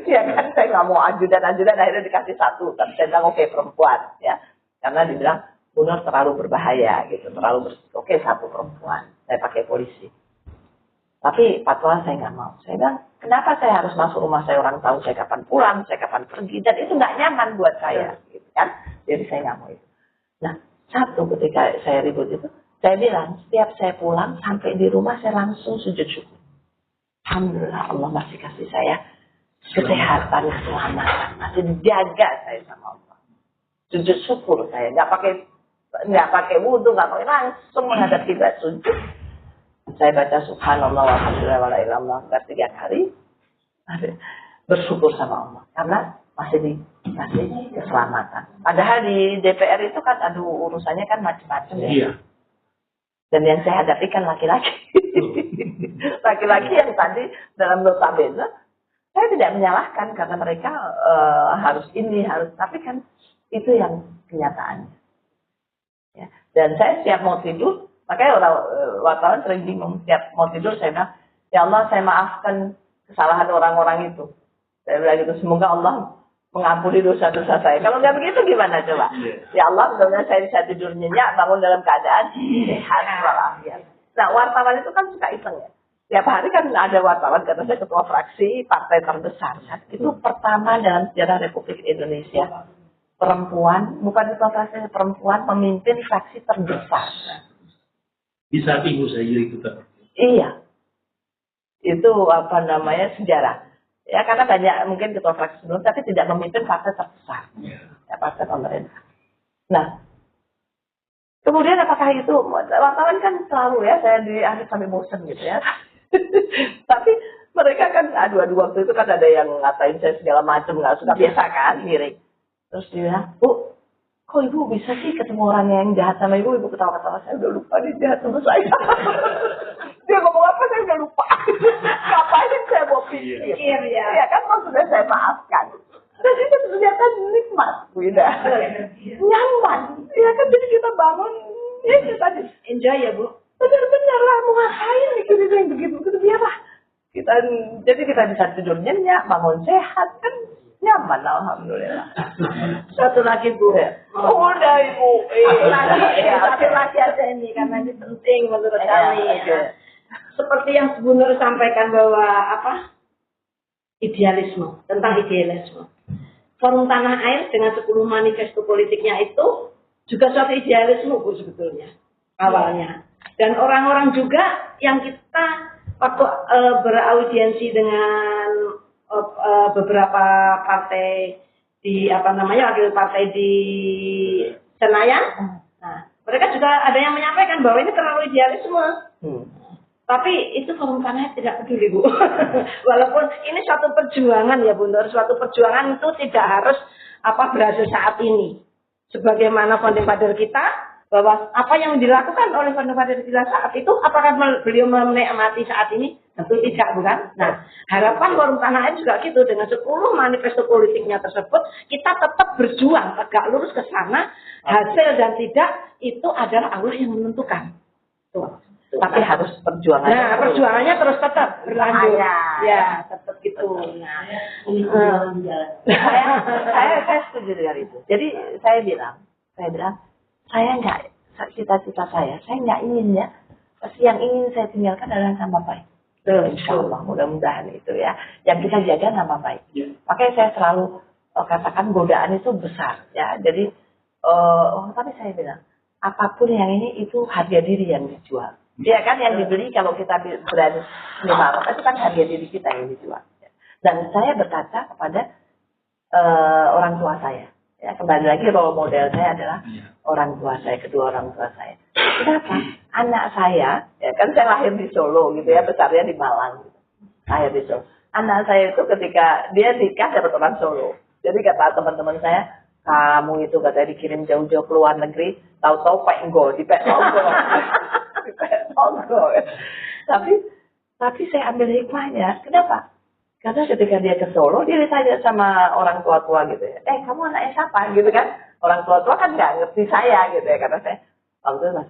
Speaker 2: Ya kan, saya nggak mau ajudan, akhirnya dikasih satu. Tapi saya bilang oke, perempuan ya. Karena dibilang Bu Nur terlalu berbahaya gitu, terlalu bersih. Oke, satu perempuan. Saya pakai polisi. Tapi fatwa saya nggak mau. Saya bilang, kenapa saya harus masuk rumah saya, orang tahu saya kapan pulang, saya kapan pergi, dan itu nggak nyaman buat saya, gitu kan? Jadi saya nggak mau itu. Nah, satu ketika saya ribut itu, saya bilang setiap saya pulang sampai di rumah saya langsung sujud syukur. Alhamdulillah Allah masih kasih saya kesehatan, keselamatan, masih dijaga saya sama Allah. Sujud syukur saya, nggak pakai wudhu, nggak pakai, langsung menghadap kiblat sujud. Saya baca subhanallah walhamdulillah wala ilaha illallah 3 kali. Bersyukur sama Allah karena masih dikasih keselamatan. Padahal di DPR itu kan aduh urusannya kan macam-macam ya.
Speaker 4: Iya.
Speaker 2: Dan yang saya hadapi kan laki-laki. Laki-laki yang tadi dalam notabene saya tidak menyalahkan karena mereka harus tapi kan itu yang kenyataannya. Ya. Dan saya siap mau tidur. Makanya wartawan sering bingung, tiap mau tidur saya bilang, ya Allah saya maafkan kesalahan orang-orang itu. Saya bilang gitu, semoga Allah mengampuni dosa-dosa saya. Kalau nggak begitu gimana coba? Ya Allah, mudah-mudahan saya bisa tidur nyenyak, bangun dalam keadaan sehat walafiat. Nah, wartawan itu kan suka iseng ya. Tiap hari kan ada wartawan, karena saya ketua fraksi partai terbesar. Itu pertama dalam sejarah Republik Indonesia. Perempuan, bukan ketua fraksi, perempuan memimpin fraksi terbesar.
Speaker 4: Di saat ibu saya itu kan.
Speaker 2: Iya. Itu sejarah. Ya karena banyak mungkin ketua fraksi sebelum tapi tidak memimpin partai terbesar. Ya, partai pemerintah. Nah, kemudian apakah itu wartawan kan selalu ya saya sampai bosan gitu ya. Tapi mereka kan adu waktu itu kan ada yang ngatain saya segala macam nggak suka biasa kan miring. Terus dia bilang, Bu, kok ibu bisa sih ketemu orang yang jahat sama ibu ketawa-ketawa, saya udah lupa dia jahat sama saya. Dia ngomong apa saya udah lupa. Ngapain saya mau pikir ya. Ya kan maksudnya saya maafkan. Dan itu ternyata nikmat, udah nyaman. Ya kan jadi kita bangun, ya kita
Speaker 1: Enjoy ya Bu.
Speaker 2: Benar-benar lah mau ngapain mikirin yang begitu biarlah. Jadi kita bisa tidur nyenyak, bangun sehat kan. Nyaman, alhamdulillah.
Speaker 1: Satu lagi Bu.
Speaker 2: Udah Ibu.
Speaker 1: Satu lagi aja ini karena ini penting menurut kami. Ya. Seperti yang Bu Nur sampaikan bahwa idealisme, tentang idealisme. Forum Tanah Air dengan 10 manifesto politiknya itu juga suatu idealisme Bu sebetulnya awalnya. Dan orang-orang juga yang kita waktu beraudiensi dengan beberapa partai di wakil partai di Senayan. Nah, mereka juga ada yang menyampaikan bahwa ini terlalu idealisme. Tapi itu Forum Tanah tidak peduli Bu. Walaupun ini suatu perjuangan ya Bu Nur, suatu perjuangan itu tidak harus berhasil saat ini. Sebagaimana founding father kita bahwa apa yang dilakukan oleh founding father kita saat itu apakah beliau menikmati saat ini? Tentu tidak, bukan? Nah, harapan Forum Tanah Air juga gitu, dengan 10 manifesto politiknya tersebut, kita tetap berjuang, tegak lurus ke sana, hasil dan tidak, itu adalah Allah yang menentukan. Tuh.
Speaker 2: Tapi harus perjuangannya.
Speaker 1: Nah, perjuangannya terus tetap berlanjut. Ya, tetap gitu. Nah,
Speaker 2: saya setuju dengan itu. Jadi saya bilang, cita-cita saya nggak ingin ya, yang ingin saya tinggalkan adalah nama baik. Insya Allah, mudah-mudahan itu ya. Yang kita jaga nama baik. Makanya saya selalu katakan godaan itu besar ya. Jadi, tapi saya bilang, apapun yang ini itu harga diri yang dijual. Ya kan yang dibeli kalau kita berani 5 itu kan harga diri kita yang dijual. Dan saya berkaca kepada orang tua saya. Ya, kembali lagi role model saya adalah orang tua saya, kedua orang tua saya. Kenapa? Anak saya, ya kan saya lahir di Solo gitu ya, besarnya di Malang. Gitu. Lahir di Solo. Anak saya itu ketika dia nikah dapat orang Solo. Jadi kata teman-teman saya, kamu itu katanya dikirim jauh-jauh ke luar negeri, tahu-tahu di pek Onggo. Tapi saya ambil hikmahnya. Kenapa? Karena ketika dia ke Solo, dia ditanya sama orang tua-tua gitu ya. Kamu anaknya siapa? Gitu kan. Orang tua-tua kan nggak ngerti saya gitu ya. Karena saya, waktu itu mas,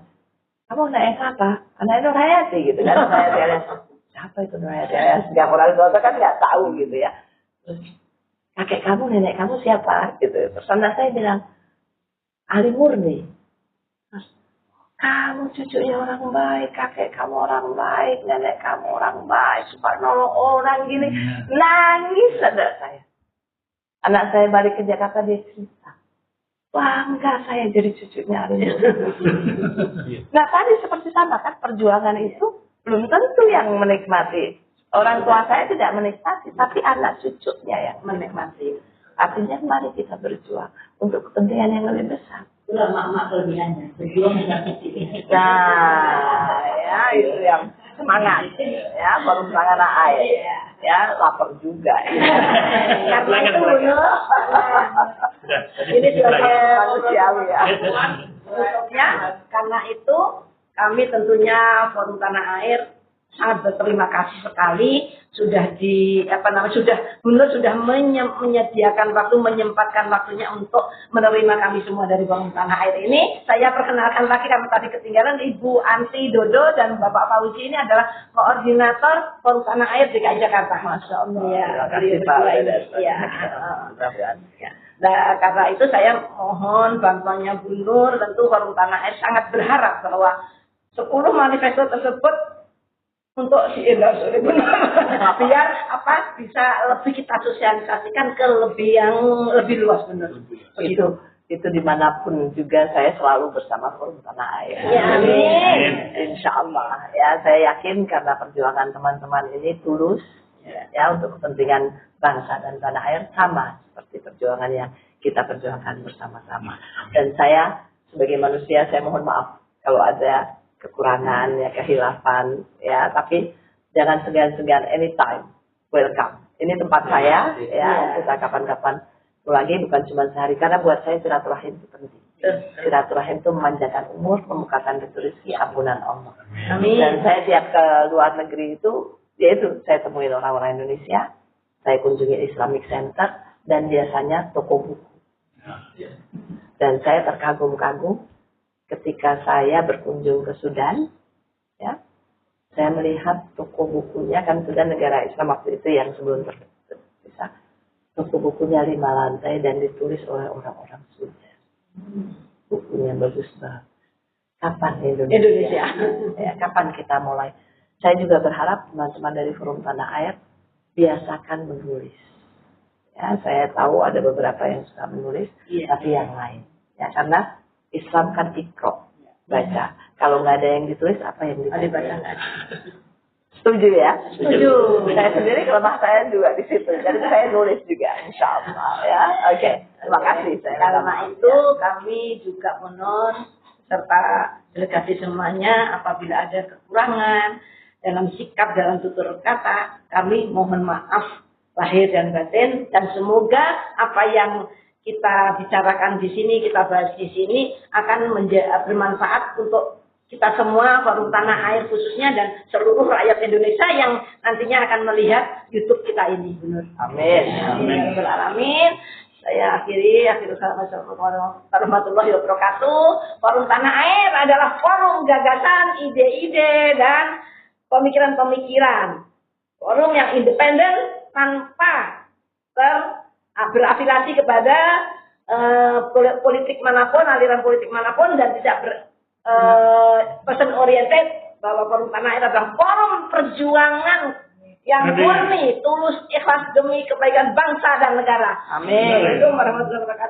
Speaker 2: kamu anaknya siapa? Anaknya Nur Hayati gitu kan. Siapa itu Nur Hayati Ayas? Setiap orang tua kan nggak tahu gitu ya. Terus kakek kamu, nenek kamu siapa? Gitu. Terus anak saya bilang, Ali Murni. Terus, kamu cucunya orang baik, kakek kamu orang baik, nenek kamu orang baik, suka nolong orang gini. Nangis ada saya. Anak saya balik ke Jakarta, dia cerita. Bangga saya jadi cucunya Ali Murni. Nah tadi seperti sama kan, perjuangan itu belum tentu yang menikmati. Orang tua saya tidak menikmati, tapi anak cucunya yang menikmati. Artinya mari kita berjuang untuk kepentingan yang lebih besar.
Speaker 5: Itulah mak-mak kelebihannya, berjuang menyakiti.
Speaker 2: Nah, ya itu yang semangat. Ya, forum tanah air. Ya, lapar juga.
Speaker 1: Karena itu ini sebagai manusiawi ya. Untuknya, karena itu kami tentunya Forum Tanah Air sangat berterima kasih sekali sudah sudah menyediakan waktu, menyempatkan waktunya untuk menerima kami semua dari Forum Tanah Air ini. Saya perkenalkan lagi, kami tadi ketinggalan, Ibu Anti Dodo dan Bapak Fauzi ini adalah koordinator Forum Tanah Air DKI Jakarta. Masya Allah. Ya,
Speaker 2: terima kasih Pak.
Speaker 1: Ya. Nah, karena itu saya mohon bantuannya Bu Nur. Tentu Forum Tanah Air sangat berharap bahwa 10 manifesto tersebut untuk diendorse oleh Bu Nur. Biar bisa lebih kita sosialisasikan ke yang lebih luas, benar.
Speaker 2: Itu dimanapun juga saya selalu bersama Forum Tanah Air.
Speaker 1: Ya, amin.
Speaker 2: Insya Allah. Ya, saya yakin karena perjuangan teman-teman ini tulus ya untuk kepentingan bangsa dan tanah air, sama seperti perjuangan yang kita perjuangkan bersama-sama. Dan saya sebagai manusia, saya mohon maaf kalau ada kekurangan ya, kehilafan ya, tapi jangan segan-segan, anytime welcome. Ini tempat saya ya, kita kapan-kapan lagi, bukan cuma sehari, karena buat saya silaturahim itu penting. Silaturahim itu memanjangkan umur, membukakan pintu rezeki, ampunan Allah.
Speaker 1: Amin.
Speaker 2: Dan saya tiap ke luar negeri itu, yaitu saya temuin orang-orang Indonesia, saya kunjungi Islamic Center, dan biasanya toko buku. Dan saya terkagum-kagum ketika saya berkunjung ke Sudan, ya, saya melihat toko bukunya, kan Sudan negara Islam waktu itu yang sebelum terpisah, toko bukunya 5 lantai dan ditulis oleh orang-orang Sudan. Bukunya bagus banget. Kapan Indonesia? Ya, kapan kita mulai? Saya juga berharap teman-teman dari Forum Tanah Air biasakan menulis. Ya, saya tahu ada beberapa yang suka menulis, tapi yang lain. Ya, karena Islam kan ikro, baca. Kalau nggak ada yang ditulis, apa yang dibaca? Setuju ya?
Speaker 1: Setuju.
Speaker 2: Saya sendiri kelemah saya juga di situ. Jadi saya nulis juga, insya Allah. Ya, oke. Terima kasih.
Speaker 1: Karena itu kami juga menurut serta delegasi semuanya, apabila ada kekurangan dalam sikap, dalam tutur kata, kami mohon maaf lahir dan batin, dan semoga apa yang kita bicarakan di sini, kita bahas di sini akan bermanfaat untuk kita semua, Forum Tanah Air khususnya, dan seluruh rakyat Indonesia yang nantinya akan melihat YouTube kita ini. Benar.
Speaker 2: Amin.
Speaker 1: Amin. Saya akhiri. Assalamualaikum warahmatullahi wabarakatuh. Forum Tanah Air adalah forum gagasan, ide-ide, dan pemikiran-pemikiran. Forum yang independen tanpa berafiliasi kepada politik manapun, aliran politik manapun, dan tidak person oriented, bahwa Forum Tanah Air adalah forum perjuangan yang murni, tulus, ikhlas demi kebaikan bangsa dan negara.
Speaker 2: Amin.
Speaker 1: Assalamualaikum warahmatullahi wabarakatuh.